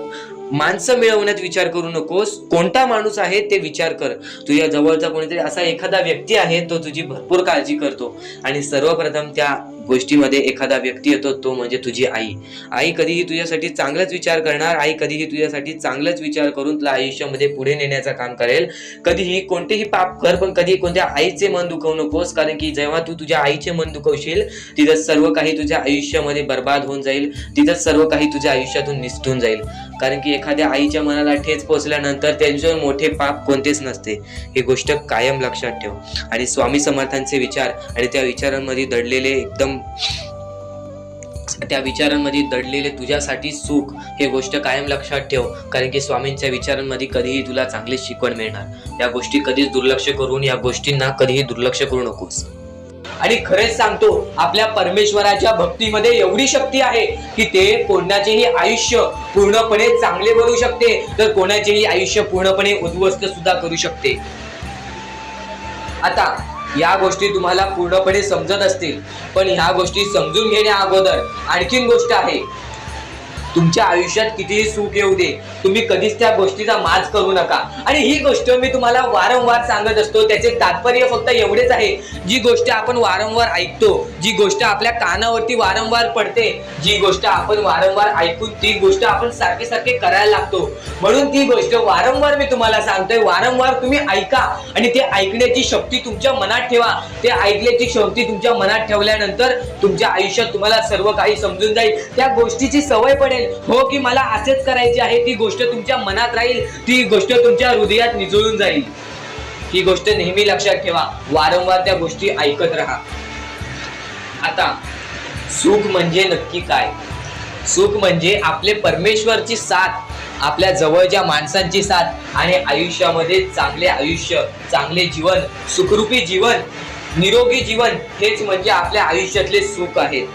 माणसं मिळवण्यात विचार करू नकोस, कोणता माणूस आहे ते विचार कर. तुझ्या जवळचा कोणीतरी असा एखादा व्यक्ती आहे, तो तुझी भरपूर काळजी करतो. आणि सर्वप्रथम त्या गोष्टीमध्ये एखादा व्यक्ती येतो, तो म्हणजे तुझी आई. आई कधीही तुझ्यासाठी चांगलाच विचार करणार, आई कधीही तुझ्यासाठी चांगलाच विचार करून तुला आयुष्यामध्ये पुढे नेण्याचं काम करेल. कधीही कोणतेही पाप कर, पण कधी कोणत्या आईचे मन दुखवू नकोस, कारण की जेव्हा तू तुझ्या आईचे मन दुखवशील तिथं सर्व काही तुझ्या आयुष्यामध्ये बर्बाद होऊन जाईल, तिथं सर्व काही तुझ्या आयुष्यातून निसटून जाईल. कारण की एखाद्या आईच्या मनाला ठेच पोचल्यानंतर त्यांच्यावर मोठे पाप कोणतेच नसते. ही गोष्ट कायम लक्षात ठेव. आणि स्वामी समर्थांचे विचार आणि त्या विचारांमध्ये दडलेले तुझ्यासाठी सुख, हे गोष्ट कायम लक्षात ठेव, कारण की स्वामींच्या विचारांमध्ये कधीही तुला चांगली शिकवण मिळणार. या गोष्टी कधीच दुर्लक्ष करून या गोष्टींना कधीही दुर्लक्ष करू नकोस. आणि खरेच सांगतो, आपल्या परमेश्वराच्या भक्तीमध्ये एवढी शक्ती आहे की ते कोणाचेही आयुष्य पूर्णपणे चांगले बनवू शकते, तर कोणाचेही आयुष्य पूर्णपणे उद्ध्वस्त सुद्धा करू शकते. आता या गोष्टी तुम्हाला पूर्णपणे समजत असतील, पण ह्या गोष्टी समजून घेण्या अगोदर आणखीन गोष्ट आहे. तुमच्या आयुष्यात कितीही सुख येऊ दे, तुम्ही कधीच त्या गोष्टीचा माज करू नका. आणि ही गोष्ट मी तुम्हाला वारंवार सांगत असतो, त्याचे तात्पर्य फक्त एवढेच आहे. जी गोष्ट आपण वारंवार ऐकतो, जी गोष्ट आपल्या कानावरती वारंवार पडते, जी गोष्ट आपण वारंवार ऐकून ती गोष्ट आपण सारखे सारखे करायला लागतो, म्हणून ती गोष्ट वारंवार मी तुम्हाला सांगतोय. वारंवार तुम्ही ऐका आणि ते ऐकण्याची शक्ती तुमच्या मनात ठेवा. ते ऐकण्याची शक्ती तुमच्या मनात ठेवल्यानंतर तुमच्या आयुष्यात तुम्हाला सर्व काही समजून जाईल. त्या गोष्टीची सवय पडेल, हो की मला असेच करायचे आहे. ती गोष्ट तुमच्या मनात राहील, ती गोष्ट तुमच्या हृदयात निजळून जाईल. ही गोष्ट नेहमी लक्षात ठेवा, वारंवार त्या गोष्टी ऐकत राहा. आता सुख म्हणजे नक्की काय? सुख म्हणजे आपले परमेश्वरची साथ, आपल्या जवळच्या माणसांची साथ आणि आयुष्यामध्ये चांगले आयुष्य, चांगले जीवन, सुखरूपी जीवन, निरोगी जीवन, हेच म्हणजे आपल्या आयुष्यातले सुख आहे.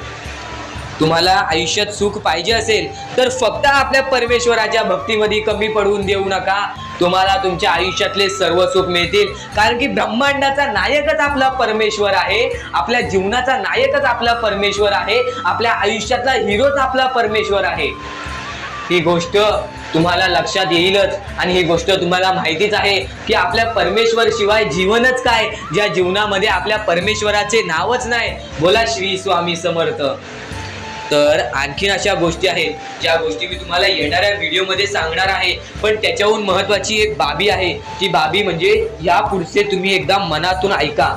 तुम्हाला आयुष्यात सुख पाहिजे असेल तर फक्त आपल्या परमेश्वराच्या भक्तीमध्ये कमी पडून देऊ नका. तुम्हाला तुमच्या आयुष्यातले सर्व सुख मिळतील, कारण की ब्रह्मांडाचा नायकच आपला परमेश्वर आहे, आपल्या जीवनाचा नायकच आपला परमेश्वर आहे, आपल्या आयुष्यातला हिरोच आपला परमेश्वर आहे. ही गोष्ट तुम्हाला लक्षात येईलच. आणि ही गोष्ट तुम्हाला माहितीच आहे की आपल्या परमेश्वर शिवाय जीवनच काय, ज्या जीवनामध्ये आपल्या परमेश्वराचे नावच नाही. बोला श्री स्वामी समर्थ. तर आणखीन अशा गोष्टी आहेत ज्या गोष्टी मी तुम्हाला येणाऱ्या व्हिडिओमध्ये सांगणार आहे, पण त्याच्याहून महत्वाची एक बाबी आहे. ती बाबी म्हणजे या पुढचे तुम्ही एकदा मनातून ऐका.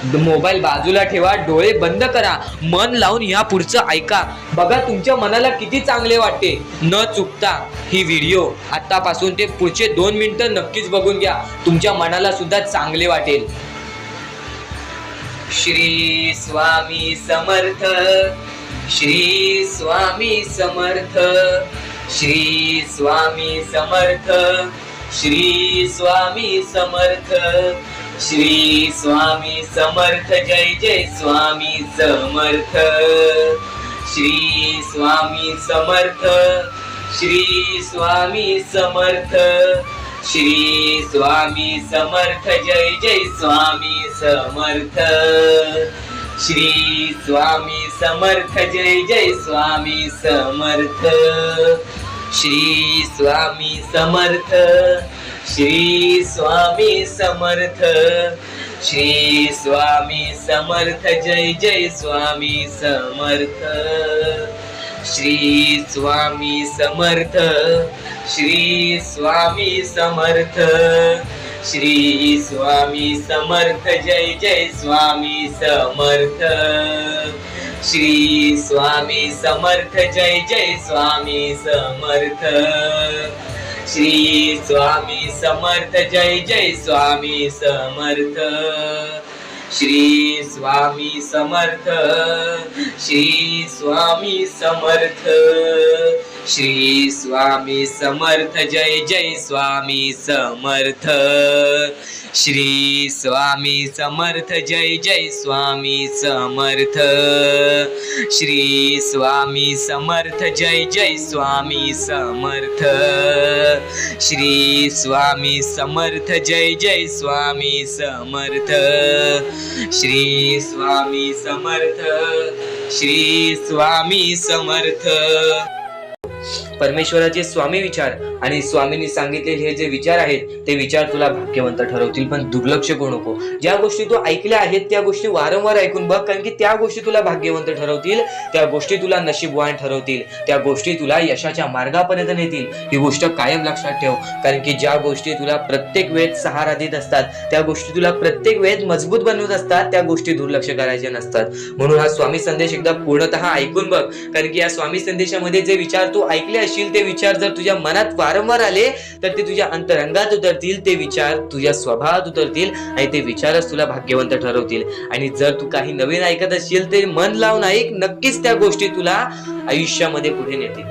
मोबाईल बाजूला ठेवा, डोळे बंद करा, मन लावून या पुढचं ऐका. बघा तुमच्या मनाला किती चांगले वाटते. न चुकता ही व्हिडिओ आतापासून ते पुढचे 2 मिनिटं नक्कीच बघून घ्या, तुमच्या मनाला सुद्धा चांगले वाटेल. श्री स्वामी समर्थ, श्री स्वामी समर्थ, श्री स्वामी समर्थ, श्री स्वामी समर्थ, श्री स्वामी समर्थ. जय जय स्वामी समर्थ. श्री स्वामी समर्थ, श्री स्वामी समर्थ, श्री स्वामी समर्थ. जय जय स्वामी समर्थ. श्री स्वामी समर्थ. जय जय स्वामी समर्थ. श्री स्वामी समर्थ. श्री स्वामी समर्थ. श्री स्वामी समर्थ. जय जय स्वामी समर्थ. श्री स्वामी समर्थ, श्री स्वामी समर्थ, श्री स्वामी समर्थ, जय जय स्वामी समर्थ, श्री स्वामी समर्थ, जय जय स्वामी समर्थ, श्री स्वामी समर्थ, जय जय स्वामी समर्थ, श्री स्वामी समर्थ, श्री स्वामी समर्थ, श्री स्वामी समर्थ, जय जय स्वामी समर्थ, श्री स्वामी समर्थ, जय जय स्वामी समर्थ, श्री स्वामी समर्थ, जय जय स्वामी समर्थ, श्री स्वामी समर्थ, जय जय स्वामी समर्थ, श्री स्वामी समर्थ, श्री स्वामी समर्थ. परमेश्वराचे स्वामी विचार आणि स्वामींनी सांगितलेले हे जे विचार आहेत ते विचार तुला भाग्यवंत ठरवतील. पण दुर्लक्ष करू नको. ज्या गोष्टी तू ऐकल्या आहेत त्या गोष्टी वारंवार ऐकून बघ, कारण की त्या गोष्टी तुला भाग्यवंत ठरवतील, त्या गोष्टी तुला नशीबवान ठरवतील, त्या गोष्टी तुला यशाच्या मार्गापर्यंत नेतील. ही गोष्ट कायम लक्षात ठेव, कारण की ज्या गोष्टी तुला प्रत्येक वेळेत सहारा देत असतात, त्या गोष्टी तुला प्रत्येक वेळेत मजबूत बनवत असतात, त्या गोष्टी दुर्लक्ष करायचे नसतात. म्हणून हा स्वामी संदेश एकदा पूर्णतः ऐकून बघ, कारण की या स्वामी संदेशामध्ये जे विचार तू ऐकले असतील ते विचार जर तुझ्या मनात वारंवार आले तर ते तुझ्या अंतरंगात उतरतील, ते विचार तुझ्या स्वभावात उतरतील आणि ते विचारच तुला भाग्यवंत ठरवतील. आणि जर तू काही नवीन ऐकत असशील ते मन लावून ऐक, नक्कीच त्या गोष्टी तुला आयुष्यामध्ये पुढे नेतील.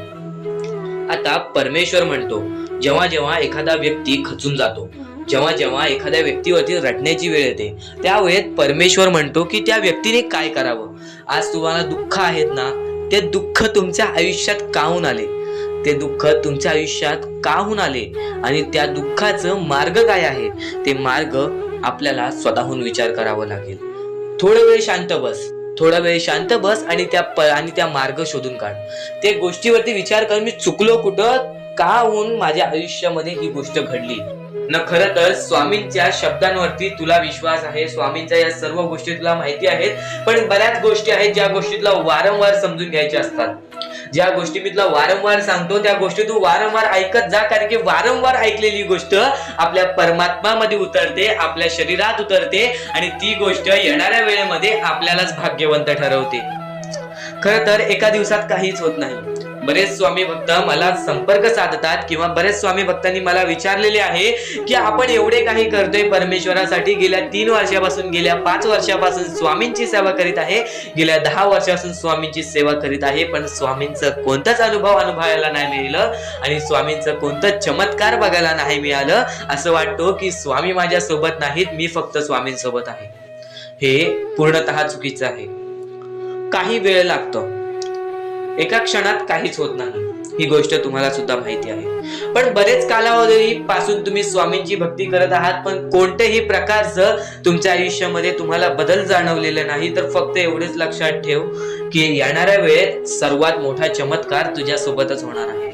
आता परमेश्वर म्हणतो, जेव्हा जेव्हा एखादा व्यक्ती खचून जातो, जेव्हा जेव्हा एखाद्या व्यक्तीवरती रडण्याची वेळ येते, त्यावेळेत परमेश्वर म्हणतो की त्या व्यक्तीने काय करावं. आज तुम्हाला दुःख आहेत ना, ते दुःख तुमच्या आयुष्यात काहून आले, ते दुःख तुमच्या आयुष्यात काहून आले आणि त्या दुःखाचं मार्ग काय आहे, ते मार्ग आपल्याला स्वतःहून विचार करावा लागेल. थोडा वेळ शांत बस, थोडा वेळ शांत बस आणि त्या मार्ग शोधून काढ. त्या गोष्टीवरती विचार कर, मी चुकलो कुठं, का होऊन माझ्या आयुष्यामध्ये ही गोष्ट घडली न. खरं तर स्वामींच्या शब्दांवरती तुला विश्वास आहे, स्वामींच्या या सर्व गोष्टी तुला माहिती आहेत, पण बऱ्याच गोष्टी आहेत ज्या गोष्टी तुला वारंवार समजून घ्यायच्या असतात. ज्या गोष्टी मी तुला वारंवार सांगतो त्या गोष्टी तू वारंवार ऐकत जा, कारण की वारंवार ऐकलेली गोष्ट आपल्या परमात्मामध्ये उतरते, आपल्या शरीरात उतरते आणि ती गोष्ट येणाऱ्या वेळेमध्ये आपल्यालाच भाग्यवंत ठरवते. खरं तर एका दिवसात काहीच होत नाही. बरेच स्वामी भक्त मला संपर्क साधतात किंवा बरेच स्वामी भक्तांनी मला विचारलेले आहे की आपण एवढे काही करतोय परमेश्वरासाठी, गेल्या 3 वर्षापासून, गेल्या 5 वर्षापासून स्वामींची सेवा करीत आहे, गेल्या 10 वर्षापासून स्वामींची सेवा करीत आहे, पण स्वामींचं कोणताच अनुभव अनुभवायला नाही मिळालं आणि स्वामींचं कोणतं चमत्कार बघायला नाही मिळालं. असं वाटतो की स्वामी माझ्या सोबत नाहीत, मी फक्त स्वामींसोबत आहे. हे पूर्णतः चुकीचं आहे. काही वेळ लागतो, एका क्षणात काहीच होत नाही, ही गोष्ट तुम्हाला सुद्धा माहिती आहे. पण बरेच कालावधी पासून तुम्ही स्वामींची भक्ती करत आहात, पण कोणत्याही प्रकारचं तुमच्या आयुष्यामध्ये तुम्हाला बदल जाणवलेला नाही. तर फक्त एवढेच लक्षात ठेव की येणाऱ्या वेळेत सर्वात मोठा चमत्कार तुझ्या सोबतच होणार आहे.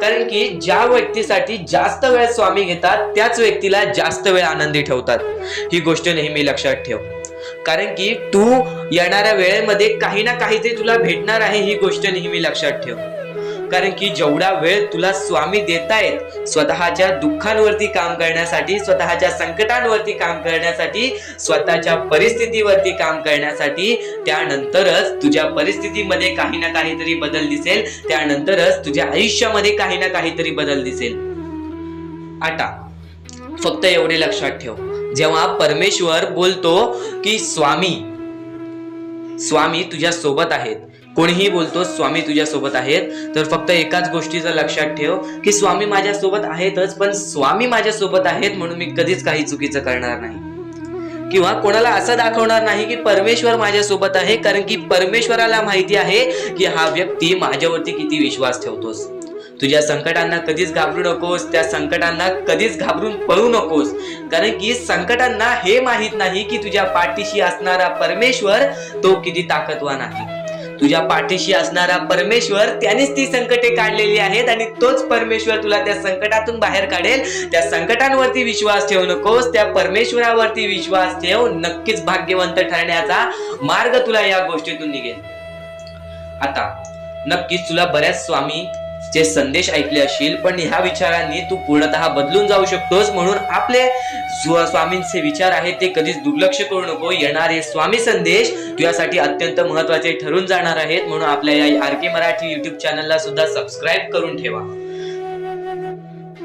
कारण की ज्या व्यक्तीसाठी जास्त वेळ स्वामी घेतात त्याच व्यक्तीला जास्त वेळ आनंदी ठेवतात. ही गोष्ट नेहमी लक्षात ठेव, कारण की तू येणाऱ्या वेळेमध्ये काही ना काहीतरी तुला भेटणार आहे, ही गोष्ट नेहमी लक्षात ठेव. कारण की जेवढा वेळ तुला स्वामी देतायत स्वतःच्या दुःखांवरती काम करण्यासाठी, स्वतःच्या संकटांवरती काम करण्यासाठी, स्वतःच्या परिस्थितीवरती काम करण्यासाठी, त्यानंतरच तुझ्या परिस्थितीमध्ये काही ना काहीतरी बदल दिसेल, त्यानंतरच तुझ्या आयुष्यामध्ये काही ना काहीतरी बदल दिसेल. आता फक्त एवढे लक्षात ठेव, जेव्हा परमेश्वर बोलतो की स्वामी तुझ्या सोबत आहेत, कोणीही बोलतो स्वामी तुझ्या सोबत आहेत, तर फक्त एकाच गोष्टीचं लक्षात ठेव की स्वामी माझ्या सोबत आहेतच, पण स्वामी माझ्या सोबत आहेत म्हणून मी कधीच काही चुकीचं करणार नाही किंवा कोणाला असं दाखवणार नाही की परमेश्वर माझ्या सोबत आहे, कारण की परमेश्वराला माहिती आहे की हा व्यक्ती माझ्यावरती किती विश्वास ठेवतोस. तुझ्या संकटांना कधीच घाबरू नकोस, त्या संकटांना कधीच घाबरून पळू नकोस, कारण की संकटांना हे माहित नाही की तुझ्या पाठीशी असणारा परमेश्वर तो किती ताकदवान आहे. तुझ्या पाठीशी असणारा परमेश्वर त्यानेच ती संकटे काढलेली आहेत आणि तोच परमेश्वर तुला त्या संकटातून बाहेर काढेल. त्या संकटांवरती विश्वास ठेवू नकोस, त्या परमेश्वरावरती विश्वास ठेव. नक्कीच भाग्यवंत ठरण्याचा मार्ग तुला या गोष्टीतून निघेल. आता नक्कीच तुला बऱ्याच स्वामीचे संदेश ऐकले असतील, पण ह्या विचारांनी तू पूर्णतः बदलून जाऊ शकतोस. म्हणून आपले स्वामींचे विचार आहेत ते कधीच दुर्लक्ष करू नको. येणारे स्वामी संदेश तुझ्यासाठी अत्यंत महत्वाचे ठरून जाणार आहेत. म्हणून आपल्या या RK मराठी युट्यूब चॅनलला सुद्धा सबस्क्राईब करून ठेवा.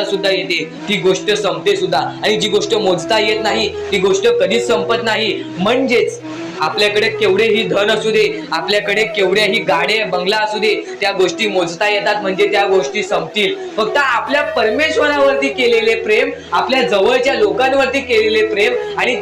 सुद्धा येते ती गोष्ट संपते सुद्धा, आणि जी गोष्ट मोजता येत नाही ती गोष्ट कधीच संपत नाही. म्हणजेच आपल्याकडे केवढेही धन असू दे, आपल्याकडे केवढ्याही गाड्या बंगला असू दे, त्या गोष्टी मोजता येतात म्हणजे त्या गोष्टी संपतील. फक्त आपल्या परमेश्वरावरती केलेले प्रेम, आपल्या जवळच्या लोकांवरती केलेले प्रेम आणि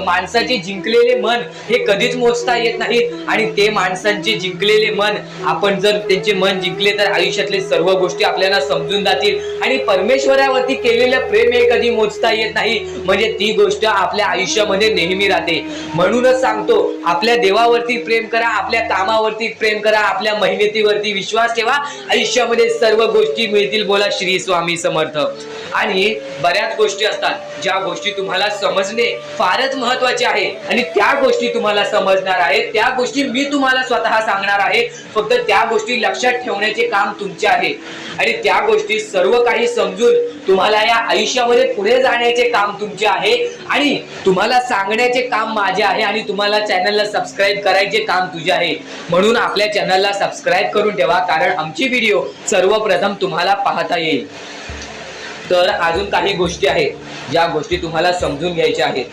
माणसाचे जिंकलेले मन हे कधीच मोजता येत नाही. आणि ते माणसांचे जिंकलेले मन, आपण जर त्यांचे मन जिंकले तर आयुष्यातले सर्व गोष्टी आपल्याला समजून जातील. आणि परमेश्वरावरती केलेलं प्रेम हे कधी मोजता येत नाही म्हणजे ती गोष्ट आपल्या आयुष्यामध्ये नेहमी राहते. म्हणूनच सांगतो, आपल्या देवावरती प्रेम करा, आपल्या कामावरती प्रेम करा, आपल्या मेहनतीवरती विश्वास ठेवा, आयुष्यामध्ये सर्व गोष्टी मिळतील. बोला श्री स्वामी समर्थ. आणि बऱ्याच गोष्टी असतात ज्या गोष्टी तुम्हाला समजणे फारच महत्वाचे आहे, आणि त्या गोष्टी तुम्हाला समजणार आहेत, त्या गोष्टी मी तुम्हाला स्वतः सांगणार आहे. फक्त त्या गोष्टी लक्षात ठेवण्याचे काम तुमचे आहे, आणि त्या गोष्टी सर्व काही समजून तुम्हाला या आयुष्यामध्ये पुढे जाण्याचे काम तुमचे आहे, आणि तुम्हाला सांगण्याचे काम माझे आहे, आणि तुम्हाला चॅनलला सबस्क्राईब करायचे काम तुझे आहे. म्हणून आपल्या चॅनलला सबस्क्राईब करून ठेवा, कारण आमची व्हिडिओ सर्वप्रथम तुम्हाला पाहता येईल. तर अजून काही गोष्टी आहेत ज्या गोष्टी तुम्हाला समजून घ्यायच्या आहेत.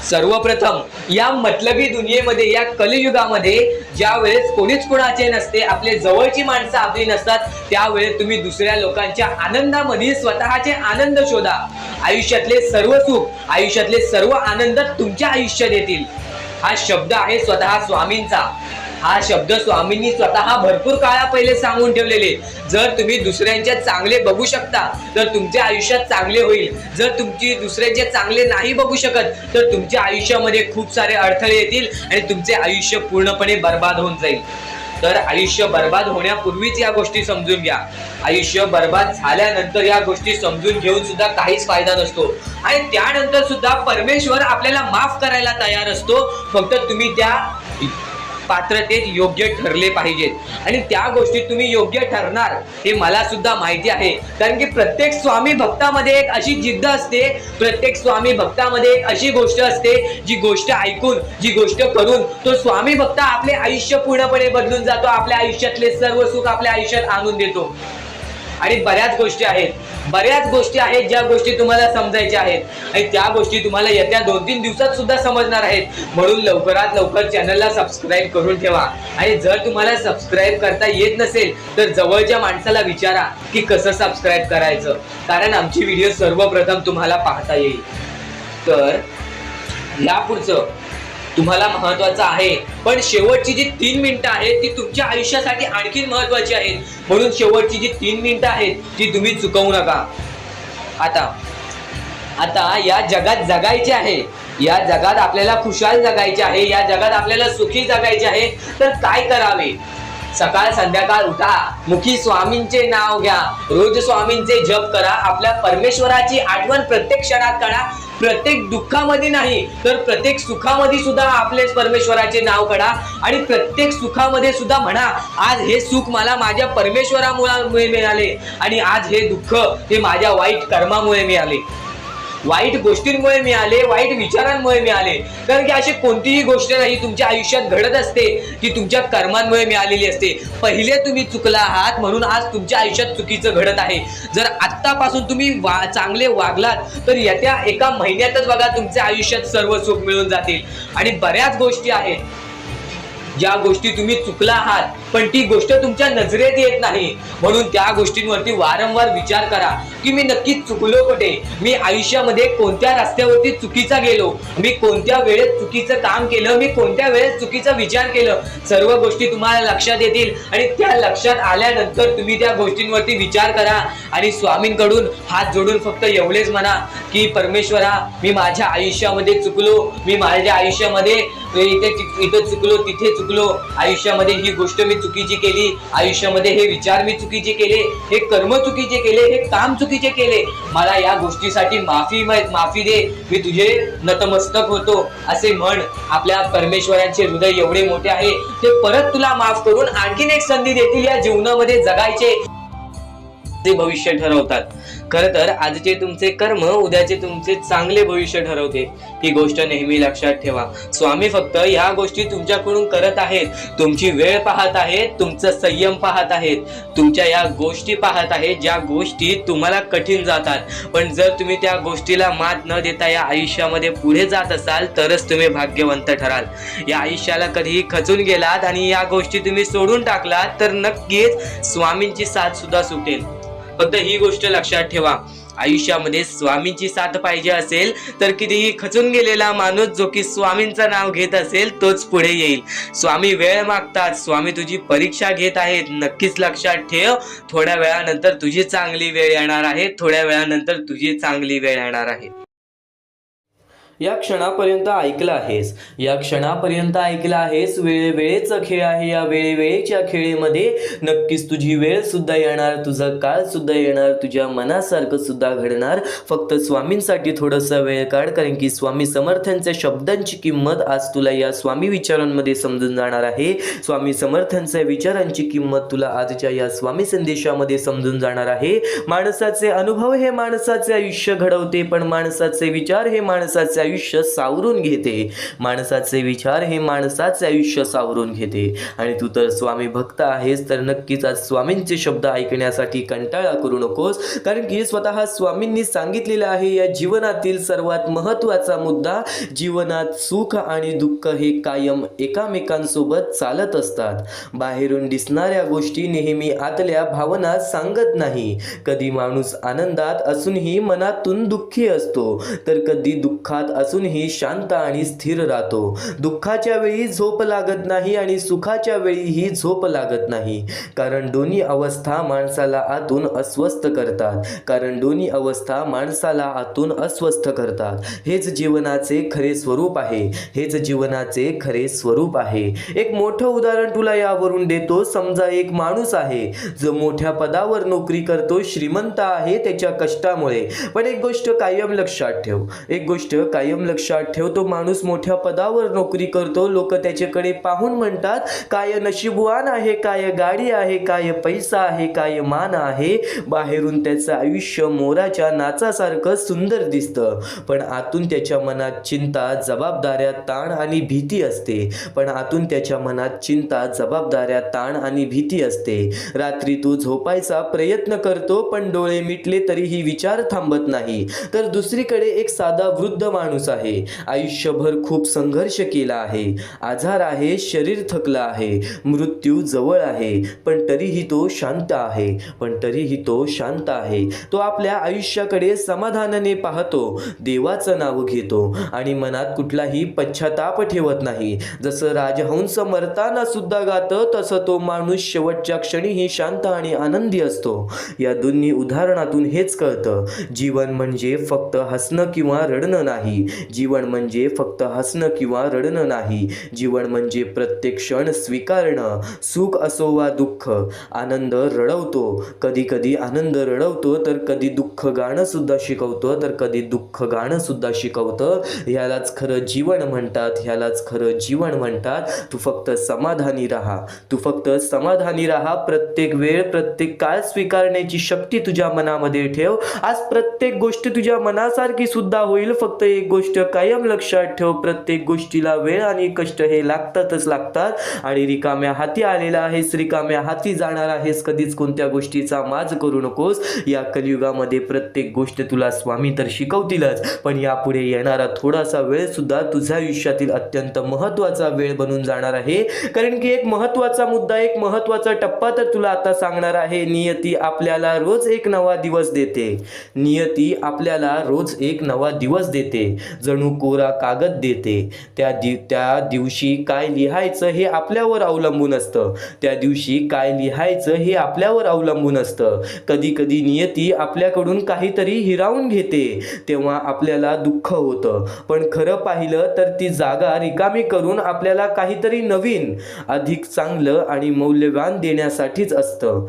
सर्वप्रथम, या मतलबी दुनियेमध्ये, या कलियुगामध्ये ज्या वेळेस कोणीच कोणाचे नसते, आपले जवळची माणसं आपली नसतात, त्यावेळेस तुम्ही दुसऱ्या लोकांच्या आनंदामध्ये स्वतःचे आनंद शोधा. आयुष्यातले सर्व सुख, आयुष्यातले सर्व आनंद तुमच्या आयुष्यात येतील. हा शब्द आहे स्वतः स्वामींचा. हा शब्द स्वामींनी स्वतः भरपूर काळा पहिले सांगून ठेवलेले. जर तुम्ही दुसऱ्यांच्या चांगले बघू शकता तर तुमच्या आयुष्यात चांगले होईल. जर तुमची दुसऱ्यांचे चांगले नाही बघू शकत तर तुमच्या आयुष्यामध्ये खूप सारे अडथळे येतील आणि तुमचे आयुष्य पूर्णपणे बर्बाद होऊन जाईल. तर आयुष्य बर्बाद होण्यापूर्वीच या गोष्टी समजून घ्या. आयुष्य बर्बाद झाल्यानंतर या गोष्टी समजून घेऊन सुद्धा काहीच फायदा नसतो, आणि त्यानंतर सुद्धा परमेश्वर आपल्याला माफ करायला तयार असतो. फक्त तुम्ही त्या पात्रतेत योग्य ठरले पाहिजेत, आणि त्या गोष्टीत तुम्ही योग्य ठरणार हे मला सुद्धा माहिती आहे. कारण की प्रत्येक स्वामी भक्तामध्ये एक अशी जिद्द असते, प्रत्येक स्वामी भक्तामध्ये एक अशी गोष्ट असते, जी गोष्ट ऐकून, जी गोष्ट करून तो स्वामी भक्त आपले आयुष्य पूर्णपणे बदलून जातो, आपल्या आयुष्यातले सर्व सुख आपल्या आयुष्यात आणून देतो. आणि बऱ्याच गोष्टी आहेत ज्या गोष्टी तुम्हाला समजायच्या आहेत, आणि त्या गोष्टी तुम्हाला येत्या 2-3 दिवसात सुद्धा समजणार आहेत. म्हणून लवकरात लवकर चॅनलला सबस्क्राईब करून ठेवा. आणि जर तुम्हाला सबस्क्राईब करता येत नसेल तर जवळच्या माणसाला विचारा की कसं सबस्क्राईब करायचं, कारण आमची व्हिडिओ सर्वप्रथम तुम्हाला पाहता येईल. तर यापुढचं तुम्हाला महत्वाचं आहे, पण शेवटची जी 3 मिनिटं आहेत ती तुमच्या आयुष्यासाठी आणखी महत्वाची आहेत. म्हणून शेवटची जी 3 मिनिटं आहेत ती तुम्ही चुकवू नका. आता या जगात जगायचे आहे, या जगात आपल्याला खुशाल जगायचे आहे, या जगात आपल्याला सुखी जगायचे आहे. तर काय करावे? सकाळ संध्याकाळ उठा, मुखी स्वामींचे नाव घ्या, रोज स्वामींचे जप करा, आपल्या परमेश्वराची आठवण प्रत्येक क्षणात करा. प्रत्येक दुःखामध्ये नाही तर प्रत्येक सुखामध्ये सुद्धा आपले परमेश्वराचे नाव काढा, आणि प्रत्येक सुखामध्ये सुद्धा म्हणा, आज हे सुख मला माझ्या परमेश्वरामुळे मिळाले, आणि आज हे दुःख हे माझ्या वाईट कर्मामुळे मिळाले, वाईट गोष्टींमुळे मिळाले, वाईट विचारांमुळे मिळाले. कारण की अशी कोणतीही गोष्ट नाही तुमच्या आयुष्यात घडत असते की तुमच्या कर्मांमुळे मिळालेली असते. पहिले तुम्ही चुकला आहात म्हणून आज तुमच्या आयुष्यात चुकीचं घडत आहे. जर आत्तापासून तुम्ही चांगले वागलात तर येत्या एका महिन्यातच बघा तुमच्या आयुष्यात सर्व सुख मिळून जातील. आणि बऱ्याच गोष्टी आहेत ज्या गोष्टी तुम्ही चुकला आहात पण ती गोष्ट तुमच्या नजरेत येत नाही, म्हणून त्या गोष्टींवरती वारंवार विचार करा की मी नक्की चुकलो कुठे, मी आयुष्यामध्ये कोणत्या रस्त्यावरती चुकीचा गेलो, मी कोणत्या वेळेत चुकीचं काम केलं, मी कोणत्या वेळेत चुकीचा विचार केलं. सर्व गोष्टी तुम्हाला लक्षात येतील, आणि त्या लक्षात आल्यानंतर तुम्ही त्या गोष्टींवरती विचार करा आणि स्वामींकडून हात जोडून फक्त एवढेच म्हणा की परमेश्वरा, मी माझ्या आयुष्यामध्ये चुकलो, मी माझ्या आयुष्यामध्ये इथं चुकलो, तिथे चुकलो, आयुष्यामध्ये ही गोष्ट मी चुकीची केली, आयुष्यामध्ये हे विचार मी चुकीचे केले, हे कर्म चुकीचे केले, हे काम चुकीचे केले, मला या गोष्टीसाठी माफी दे, मी तुझे नतमस्तक होतो असे म्हण. आपल्या परमेश्वरांचे हृदय एवढे मोठे आहे, ते परत तुला माफ करून आणखीन एक संधी देतील या जीवनामध्ये जगायचे. ते भविष्य ठरवतात. खर तर आजचे तुमचे कर्म उद्याचे तुमचे चांगले भविष्य ठरवते. ही गोष्ट नेहमी लक्षात ठेवा. स्वामी फक्त या गोष्टी तुमच्याकडून करत आहेत, तुमची वेळ पाहत आहेत, तुमचा संयम पाहत आहेत, तुमच्या या गोष्टी पाहत आहेत ज्या गोष्टी तुम्हाला कठीण जातात. पण जर तुम्ही त्या गोष्टीला मात न देता या आयुष्यामध्ये पुढे जात असाल तरच तुम्ही भाग्यवंत ठराल. या आयुष्याला कधीही खचून गेलात आणि या गोष्टी तुम्ही सोडून टाकलात तर नक्कीच स्वामींची साथ सुद्धा सुटेल. फक्त ही गोष्ट लक्षात ठेवा, आयुष्यामध्ये स्वामींची साथ पाहिजे असेल तर कितीही खचून गेलेला माणूस जो की स्वामींचं नाव घेत असेल तोच पुढे येईल. स्वामी वेळ मागतात, स्वामी तुझी परीक्षा घेत आहेत. नक्कीच लक्षात ठेव, थोड्या वेळानंतर तुझी चांगली वेळ येणार आहे, थोड्या वेळानंतर तुझी चांगली वेळ येणार आहे. या क्षणापर्यंत ऐकलं आहेस, या क्षणापर्यंत ऐकलं आहेस. वेळेचा खेळ आहे. या वेळेच्या खेळेमध्ये नक्कीच तुझी वेळ सुद्धा येणार, तुझा काळ सुद्धा येणार, तुझ्या मनासारखं सुद्धा घडणार. फक्त स्वामींसाठी थोडासा वेळ काढ, कारण की स्वामी समर्थांच्या शब्दांची किंमत आज तुला या स्वामी विचारांमध्ये समजून जाणार आहे. स्वामी समर्थांच्या विचारांची किंमत तुला आजच्या या स्वामी संदेशामध्ये समजून जाणार आहे. माणसाचे अनुभव हे माणसाचे आयुष्य घडवते, पण माणसाचे विचार हे माणसाचे आयुष्य सावरून घेते. माणसाचे विचार हे माणसाचे आयुष्य सावरून घेते. आणि तू तर स्वामी भक्त आहेस तर नक्कीच आज स्वामींचे शब्द ऐकण्यासाठी कंटाळा करू नकोस, कारण की स्वतः स्वामींनी सांगितलेलं आहे या जीवनातील सर्वात महत्त्वाचा मुद्दा, जीवनात सुख आणि दुःख हे कायम एकामेकांसोबत चालत असतात. बाहेरून दिसणाऱ्या गोष्टी नेहमी आतल्या भावना सांगत नाही. कधी माणूस आनंदात असूनही मनातून दुःखी असतो, तर कधी दुःखात असूनही शांत आणि स्थिर राहतो. दुःखाच्या वेळी झोप लागत नाही आणि सुखाच्या वेळीही झोप लागत नाही, कारण दोन्ही अवस्था माणसाला आतून अस्वस्थ करतात. हेच जीवनाचे खरे स्वरूप आहे. हेच जीवनाचे खरे स्वरूप आहे. एक मोठं उदाहरण तुला यावरून देतो. समजा एक माणूस आहे जो मोठ्या पदावर नोकरी करतो, श्रीमंत आहे त्याच्या कष्टामुळे. पण एक गोष्ट कायम लक्षात ठेव, तो माणूस मोठ्या पदावर नोकरी करतो, लोक त्याच्याकडे पाहून म्हणतात काय नशीबवान आहे, काय गाडी आहे, काय पैसा आहे, काय मान आहे. बाहेरून त्याचं आयुष्य मोराच्या नाचासारखं सुंदर दिसतं, पण आतून त्याच्या मनात चिंता, जबाबदाऱ्या, ताण आणि भीती असते. रात्री तू झोपायचा प्रयत्न करतो, पण डोळे मिटले तरीही विचार थांबत नाही. तर दुसरीकडे एक साधा वृद्ध माणूस आहे, आयुष्यभर खूप संघर्ष केला आहे, आजार आहे, शरीर थकलं आहे, मृत्यू जवळ आहे, पण तरीही तो शांत आहे. तो आपल्या आयुष्याकडे समाधानाने पाहतो, देवाचं नाव घेतो आणि मनात कुठलाही पश्चाताप ठेवत नाही. जसं राजहंस मरताना सुद्धा गातं, तसं तो माणूस शेवटच्या क्षणीही शांत आणि आनंदी असतो. या दोन्ही उदाहरणातून हेच कळतं, जीवन म्हणजे फक्त हसणं किंवा रडणं नाही. जीवन म्हणजे प्रत्येक क्षण स्वीकारणं. सुख असो वा दुःख, आनंद रडवतो, कधी आनंद रडवतो, तर कधी दुःख गाणं सुद्धा शिकवतं. ह्यालाच खरं जीवन म्हणतात. तू फक्त समाधानी राहा. प्रत्येक वेळ, प्रत्येक काळ स्वीकारण्याची शक्ती तुझ्या मनामध्ये ठेव. आज प्रत्येक गोष्ट तुझ्या मनासारखी सुद्धा होईल. फक्त एक गोष्ट कायम लक्षात ठेव, प्रत्येक गोष्टीला वेळ आणि कष्ट हे लागतात. आणि रिकाम्या हाती आलेला आहेस, रिकाम्या हाती जाणार आहेस. कधीच कोणत्या गोष्टीचा माज करू नकोस. या कलियुगामध्ये प्रत्येक गोष्ट तुला स्वामी तर शिकवतीलच, पण यापुढे येणारा थोडासा वेळ सुद्धा तुझ्या आयुष्यातील अत्यंत महत्त्वाचा वेळ बनून जाणार आहे. कारण की एक महत्त्वाचा मुद्दा, एक महत्त्वाचा टप्पा तर तुला आता सांगणार आहे. नियती आपल्याला रोज एक नवा दिवस देते. जणू कोरा कागद देते. त्या दिवशी काय लिहायचं हे आपल्यावर अवलंबून असतं. त्या दिवशी काय लिहायचं हे आपल्यावर अवलंबून असतं. कधी कधी नियती आपल्याकडून काहीतरी हिरावून घेते, तेव्हा आपल्याला दुःख होतं. पण खरं पाहिलं तर ती जागा रिकामी करून आपल्याला काहीतरी नवीन, अधिक चांगलं आणि मौल्यवान देण्यासाठीच असतं.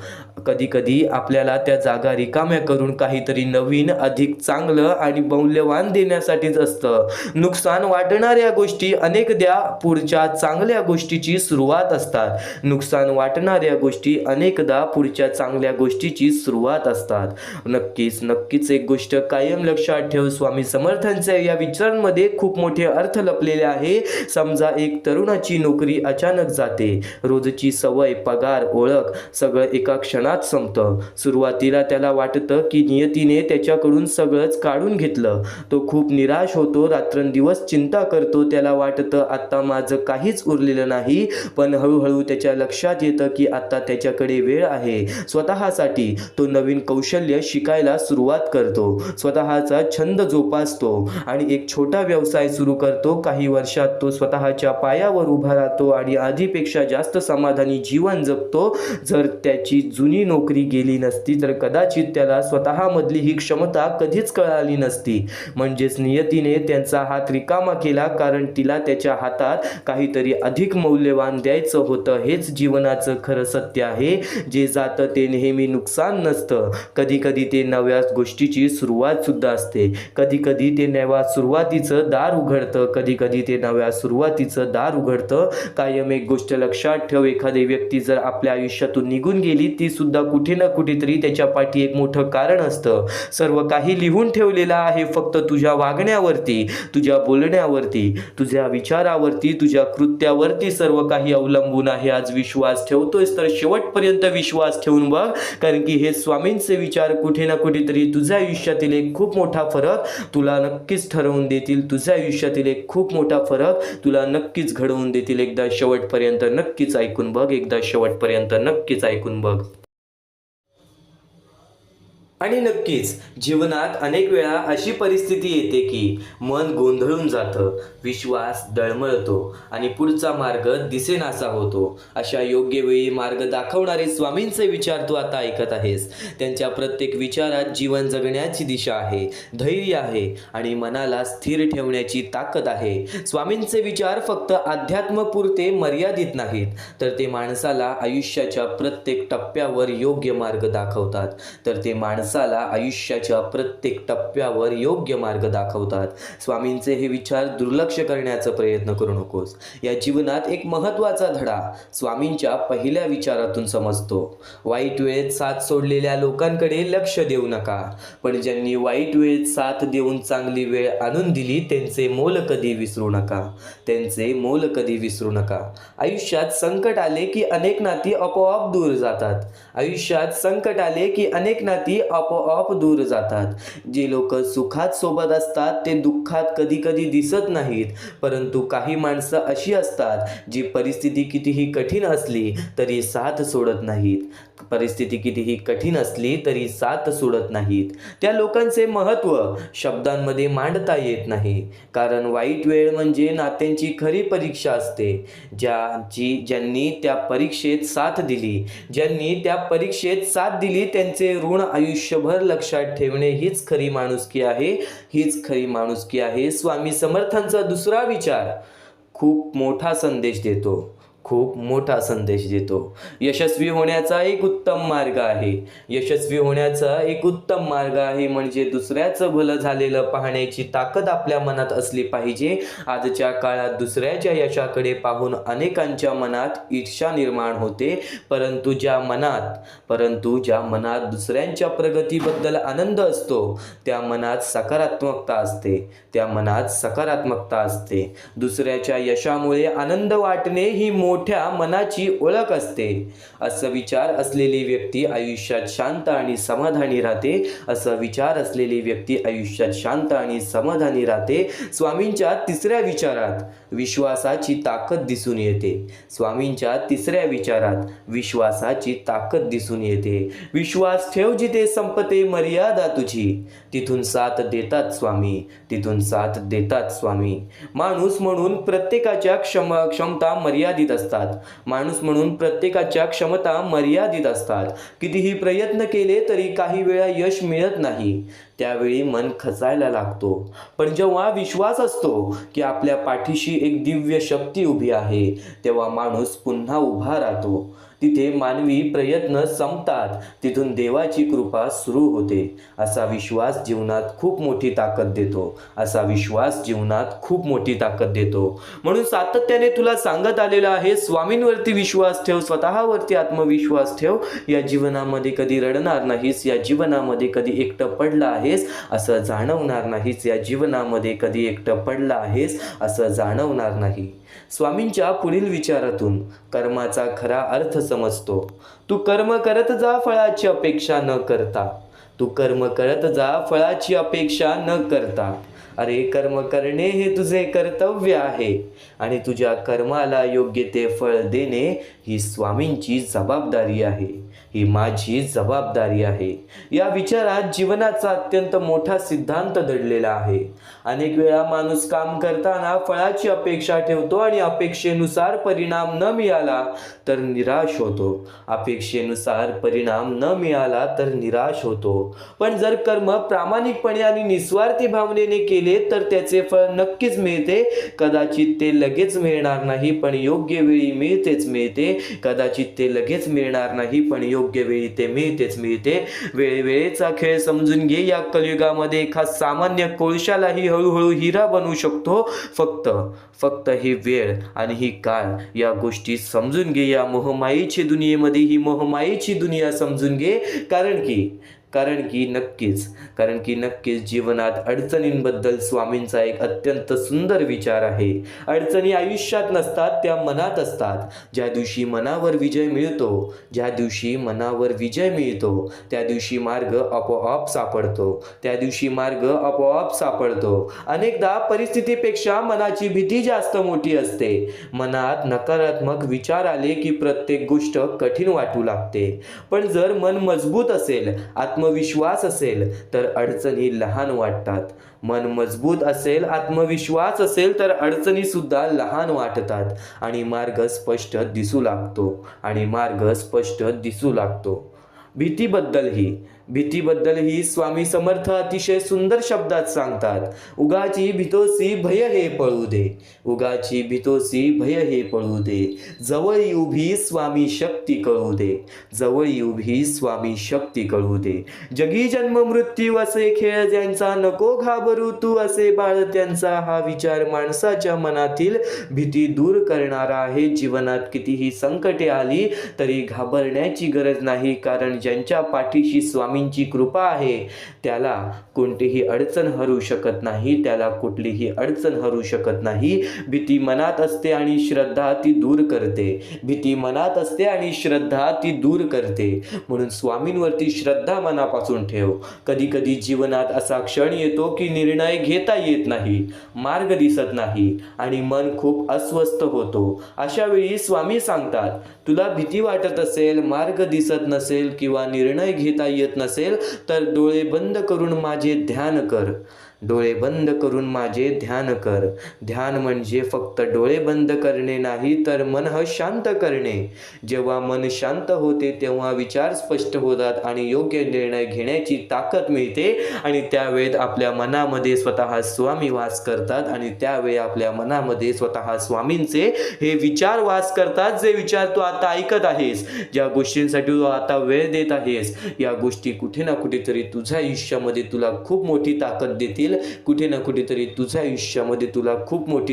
कधी कधी आपल्याला त्या जागा रिकाम्या करून काहीतरी नवीन, अधिक चांगलं आणि मौल्यवान देण्यासाठीच असतं. नुकसान वाटणाऱ्या गोष्टी अनेकदा पुढच्या चांगल्या गोष्टीची सुरुवात असतात. नुकसान वाटणाऱ्या गोष्टी अनेकदा पुढच्या चांगल्या गोष्टीची सुरुवात असतात. नक्कीच एक गोष्ट कायम लक्षात ठेव, स्वामी समर्थांच्या या विचारांमध्ये खूप मोठे अर्थ लपलेले आहे. समजा एक तरुणाची नोकरी अचानक जाते. रोजची सवय, पगार, ओळख सगळं एका क्षणात संपतं. सुरुवातीला त्याला वाटतं की नियतीने त्याच्याकडून सगळंच काढून घेतलं. तो खूप निराश होतो, रात्रंदिवस चिंता करतो. त्याला वाटतं आता माझं काहीच उरलेलं नाही. पण हळूहळू त्याच्या लक्षात येतं की आता त्याच्याकडे वेळ आहे स्वतःसाठी. तो नवीन कौशल्य शिकायला सुरुवात करतो, स्वतःचा छंद जोपासतो आणि एक छोटा व्यवसाय सुरू करतो. काही वर्षात तो स्वतःच्या पायावर उभा राहतो आणि आधीपेक्षा जास्त समाधानी जीवन जगतो. जर त्याची जुनी नोकरी गेली नसती तर कदाचित त्याला स्वतःमधली ही क्षमता कधीच कळाली नसती. म्हणजेच नियतीने त्यांचा हात रिकामा केला कारण तिला त्याच्या हातात काहीतरी अधिक मौल्यवान द्यायचं होतं. हेच जीवनाचं खरं सत्य आहे. जे जातं ते नेहमी नुकसान नसतं. कधी कधी ते नव्या गोष्टीची सुरुवात सुद्धा असते. कधी कधी ते नव्या सुरुवातीचं दार उघडतं. कधी कधी ते नव्या सुरुवातीचं दार उघडतं. कायम एक गोष्ट लक्षात ठेव, एखादी व्यक्ती जर आपल्या आयुष्यातून निघून गेली, ती सुद्धा कुठे ना कुठेतरी त्याच्या पाठी एक मोठं कारण असतं. सर्व काही लिहून ठेवलेलं आहे, फक्त तुझ्या वागण्यावरती, तुझ्या बोलण्यावरती, तुझ्या विचारावरती, तुझ्या कृत्यावरती सर्व काही अवलंबून आहे. आज विश्वास ठेवतोयस तर शेवटपर्यंत विश्वास ठेवून बघ, कारण की हे स्वामींचे विचार कुठे ना कुठेतरी तुझ्या आयुष्यातील एक खूप मोठा फरक तुला नक्कीच ठरवून देतील. तुझ्या आयुष्यातील एक खूप मोठा फरक तुला नक्कीच घडवून देतील. एकदा शेवटपर्यंत नक्कीच ऐकून बघ, एकदा शेवटपर्यंत नक्कीच ऐकून बघ. आणि नक्कीच जीवनात अनेक वेळा अशी परिस्थिती येते की मन गोंधळून जातं, विश्वास डळमळतो आणि पुढचा मार्ग दिसेनासा होतो. अशा योग्य वेळी मार्ग दाखवणारे स्वामींचे विचार तू आता ऐकत आहेस. त्यांच्या प्रत्येक विचारात जीवन जगण्याची दिशा आहे, धैर्य आहे आणि मनाला स्थिर ठेवण्याची ताकद आहे. स्वामींचे विचार फक्त अध्यात्मपुरते मर्यादित नाहीत, तर ते माणसाला आयुष्याच्या प्रत्येक टप्प्यावर योग्य मार्ग दाखवतात. आयुष्याच्या प्रत्येक टप्प्यावर योग्य मार्ग दाखवतात. स्वामींचे हे विचार दुर्लक्ष करण्याचा प्रयत्न करू नकोस. या जीवनात एक महत्त्वाचा धडा स्वामींच्या पहिल्या विचारातून समजतो. वाईट वेळेत साथ सोडलेल्या लोकांकडे लक्ष देऊ नका, पण ज्यांनी वाईट वेळेत साथ देऊन चांगली वेळ आणून दिली त्यांचे मोल कधी विसरू नका. त्यांचे मोल कधी विसरू नका. आयुष्यात संकट आले की अनेक नाती आपोआप दूर जातात. आयुष्यात संकट आले की अनेक नाती आपोआप दूर जातात. जे लोक सुखात सोबत असतात ते दुःखात कधी कधी दिसत नाहीत, परंतु काही माणसं अशी असतात जी परिस्थिती कितीही कठीण असली तरी साथ सोडत नाहीत. परिस्थिती कितीही कठीण असली तरी साथ सोडत नाहीत. त्या लोकांचे महत्त्व शब्दांमध्ये मांडता येत नाही, कारण वाईट वेळ म्हणजे नात्यांची खरी परीक्षा असते. ज्यांनी त्या परीक्षेत साथ दिली, ज्यांनी त्या परीक्षेत साथ दिली त्यांचे ऋण आयुष्यभर लक्षात ठेवणे हीच खरी माणुसकी आहे. हीच खरी माणुसकी आहे. स्वामी समर्थांचा दुसरा विचार खूप मोठा संदेश देतो. खूप मोठा संदेश देतो. यशस्वी होण्याचा एक उत्तम मार्ग आहे. यशस्वी होण्याचा एक उत्तम मार्ग आहे म्हणजे दुसऱ्याचं भलं झालेलं पाहण्याची ताकद आपल्या मनात असली पाहिजे. आजच्या काळात दुसऱ्याच्या यशाकडे पाहून अनेकांच्या मनात ईर्ष्या निर्माण होते, परंतु ज्या मनात दुसऱ्यांच्या प्रगतीबद्दल आनंद असतो त्या मनात सकारात्मकता असते. त्या मनात सकारात्मकता असते. दुसऱ्याच्या यशामुळे आनंद वाटणे ही मोठ्या मनाची ओळख असते. असं विचार असलेली व्यक्ती आयुष्यात शांत आणि समाधानी राहते. असं विचार असलेली व्यक्ती आयुष्यात शांत आणि समाधानी राहते. स्वामींच्या तिसऱ्या विचारात विश्वासाची ताकद दिसून येते. स्वामींच्या तिसऱ्या विचारात विश्वासाची ताकद दिसून येते. विश्वास ठेव जिथे संपते मर्यादा तुझी, तिथून साथ देतात स्वामी, तिथून साथ देतात स्वामी. माणूस म्हणून प्रत्येकाच्या क्षमता मर्यादित असतात. माणूस म्हणून प्रत्येकाच्या क्षमता मर्यादित असतात. कितीही प्रयत्न केले तरी काही वेळा यश मिळत नाही. त्यावेळी मन खचायला लागतो. पण जेव्हा विश्वास असतो की आपल्या पाठीशी एक दिव्य शक्ती उभी आहे, तेव्हा माणूस पुन्हा उभा राहतो. तिथे मानवी प्रयत्न संपतात, तिथून देवाची कृपा सुरू होते. असा विश्वास जीवनात खूप मोठी ताकद देतो. असा विश्वास जीवनात खूप मोठी ताकद देतो. म्हणून सातत्याने तुला सांगत आलेलं आहे, स्वामींवरती विश्वास ठेव, स्वतःवरती आत्मविश्वास ठेव. या जीवनामध्ये कधी रडणार नाहीस, या जीवनामध्ये कधी एकटं पडला आहेस असं जाणवणार नाहीस, या जीवनामध्ये कधी एकटं पडला आहेस असं जाणवणार नाही. स्वामींच्या पुढील विचारातून कर्माचा खरा अर्थ समजतो. तू कर्म करत जा फळाची अपेक्षा न करता. तू कर्म करत जा फळाची अपेक्षा न करता. अरे कर्म करणे हे तुझे कर्तव्य आहे आणि तुझ्या कर्माला योग्य ते फळ देणे ही स्वामींची जबाबदारी आहे, ही माझी जबाबदारी आहे. या विचारात जीवनाचा अत्यंत मोठा सिद्धांत दडलेला आहे. अनेक वेळा माणूस काम करताना फळाची अपेक्षा ठेवतो आणि अपेक्षेनुसार परिणाम न मिळाला तर निराश होतो. अपेक्षेनुसार परिणाम न मिळाला तर निराश होतो. पण जर कर्म प्रामाणिकपणे आणि निस्वार्थी भावनेने केले तर त्याचे फळ नक्कीच मिळते. कदाचित ते लगेच मिळणार नाही, पण योग्य वेळी मिळतेच मिळते. कदाचित ते लगेच मिळणार नाही, पण योग्य वेळी ते मिळतेच मिळते. वेळेचा खेळ समजून घे. या कलियुगामध्ये एका सामान्य कोळशालाही हळूहळू हिरा बनवू शकतो. फक्त ही वेळ आणि ही काळ या गोष्टी समजून घे. या मोहमायेची दुनियेमध्ये ही मोहमायेची दुनिया समजून घे. कारण की नक्कीच जीवनात अडचणींबद्दल स्वामींचा एक अत्यंत सुंदर विचार आहे. अडचणी आयुष्यात नसतात, त्या मनात असतात. ज्या दिवशी मनावर विजय मिळतो त्या दिवशी मार्ग आपोआप सापडतो. अनेकदा परिस्थितीपेक्षा मनाची भीती जास्त मोठी असते. मनात नकारात्मक विचार आले की प्रत्येक गोष्ट कठीण वाटू लागते. पण जर मन मजबूत असेल, आत्मविश्वास असेल तर अडचणी लहान वाटतात. मन मजबूत असेल, आत्मविश्वास असेल तर अडचणी सुद्धा लहान वाटतात आणि मार्ग स्पष्ट दिसू लागतो. भीतीबद्दलही स्वामी समर्थ अतिशय सुंदर शब्दात सांगतात. उगाची भीतोसी भय हे पळू दे. जवळी उभी स्वामी शक्ती कळू दे. जगी जन्म मृत्यू असे खेळ ज्यांचा, नको घाबरू तू असे बाळ त्यांचा. हा विचार माणसाच्या मनातील भीती दूर करणारा आहे. जीवनात कितीही संकटे आली तरी घाबरण्याची गरज नाही, कारण ज्यांच्या पाठीशी स्वामींची कृपा आहे त्याला कोणतीही अडचण हरू शकत नाही. भीती मनात असते आणि श्रद्धा ती दूर करते. म्हणून स्वामींवरती श्रद्धा मनापासून ठेव. कधी जीवनात असा क्षण येतो की निर्णय घेता येत नाही, मार्ग दिसत नाही आणि मन खूप अस्वस्थ होतो. अशा वेळी स्वामी सांगतात, तुला भीती वाटत असेल, मार्ग दिसत नसेल किंवा निर्णय घेता येत नसेल तर डोळे बंद करून माझे ध्यान कर. ध्यान म्हणजे फक्त डोळे बंद करणे नाही, तर मन शांत करणे. जेव्हा मन शांत होते तेव्हा विचार स्पष्ट होतात आणि योग्य निर्णय घेण्याची ताकद मिळते. आणि त्यावेळेत आपल्या मनामध्ये स्वतः स्वामी वास करतात आणि त्यावेळी आपल्या मनामध्ये स्वतः स्वामींचे हे विचार वास करतात. जे विचार तू आता ऐकत आहेस, ज्या गोष्टींसाठी तू आता वेळ देत आहेस, या गोष्टी कुठे ना कुठेतरी तुझ्या आयुष्यामध्ये तुला खूप मोठी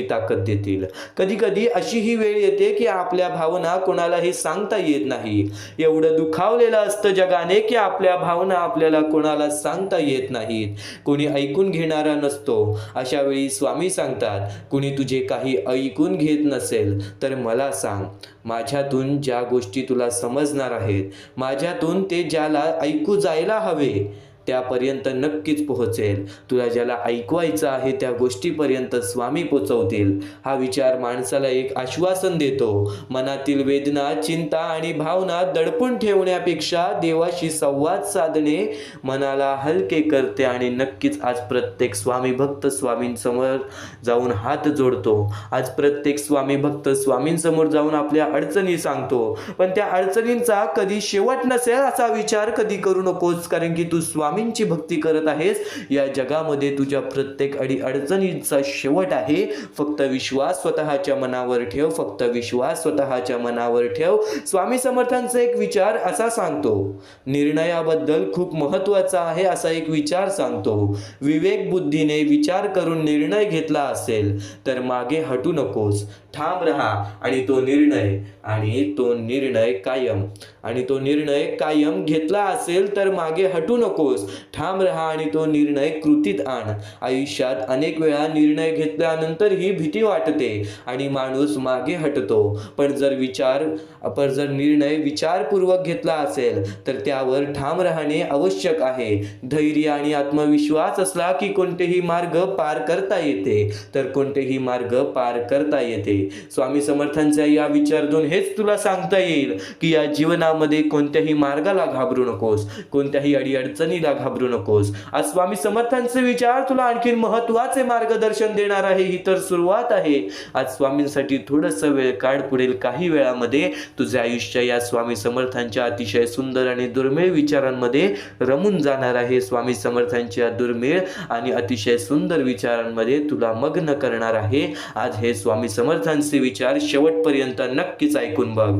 ताकद देतील. कधी अशी ही वेळ येते की आपल्या भावना कोणालाही सांगता येत नाही. एवढं दुखावलेलं असतं जगाने की आपल्या भावना आपल्याला कोणाला सांगता येत नाहीत. कोणी ऐकून घेणारा नसतो. अशा वेळी स्वामी सांगतात, कोणी तुझे काही ऐकून घेत नसेल तर मला सांग. माझ्यातून ज्या गोष्टी तुला समजणार आहेत, माझ्यातून ते ज्याला ऐकू जायला हवे त्यापर्यंत नक्कीच पोहोचेल. तुला ज्याला ऐकवायचं आहे त्या गोष्टीपर्यंत स्वामी पोचवतील. हा विचार माणसाला एक आश्वासन देतो. मनातील वेदना, चिंता आणि भावना दडपून ठेवण्यापेक्षा देवाशी संवाद साधणे मनाला हलके करते आणि नक्कीच आज प्रत्येक स्वामी भक्त स्वामींसमोर जाऊन हात जोडतो. आज प्रत्येक स्वामी भक्त स्वामींसमोर जाऊन आपल्या अडचणी सांगतो. पण त्या अडचणींचा कधी शेवट नसेल असा विचार कधी करू नकोस, कारण की तू स्वामींची भक्ती करत आहेस. या जगामध्ये तुझ्या प्रत्येक अडचणींचा शेवट आहे. फक्त विश्वास स्वतःच्या मनावर ठेव, फक्त विश्वास स्वतःच्या मनावर ठेव. स्वामी समर्थांचा एक विचार असा सांगतो, निर्णयाबद्दल खूप महत्त्वाचा आहे असा एक विचार सांगतो. विवेक बुद्धीने विचार करून निर्णय घेतला असेल तर मागे हटू नकोस, ठाम राहा आणि तो निर्णय कायम घेतला असेल तर मागे हटू नकोस, ठाम राहा आणि तो निर्णय कृतीत आण. आयुष्यात अनेक वेळा निर्णय घेतल्यानंतरही भीती वाटते आणि माणूस मागे हटतो. पण जर निर्णय विचारपूर्वक घेतला असेल तर त्यावर ठाम राहणे आवश्यक आहे. धैर्य आणि आत्मविश्वास असला की कोणतेही मार्ग पार करता येते. स्वामी समर्थांच्या या विचारातून हेच तुला सांगता येईल की या जीवनामध्ये कोणत्याही मार्गाला घाबरू नकोस, कोणत्याही अडीअडचणीला घाबरू नकोस. आज स्वामी समर्थांचे विचार तुला आणखी महत्त्वाचे मार्गदर्शन देणार आहे. ही तर सुरुवात आहे. आज स्वामींसाठी थोडंसं वेळ काढ. पुढील काही वेळामध्ये तुझे आयुष्य या स्वामी समर्थांच्या अतिशय सुंदर आणि दुर्मिळ विचारांमध्ये रमून जाणार आहे. स्वामी समर्थांच्या दुर्मिळ आणि अतिशय सुंदर विचारांमध्ये तुला मग्न करणार आहे. आज हे स्वामी समर्थांचे विचार शेवटपर्यंत नक्कीच ऐकून बघ.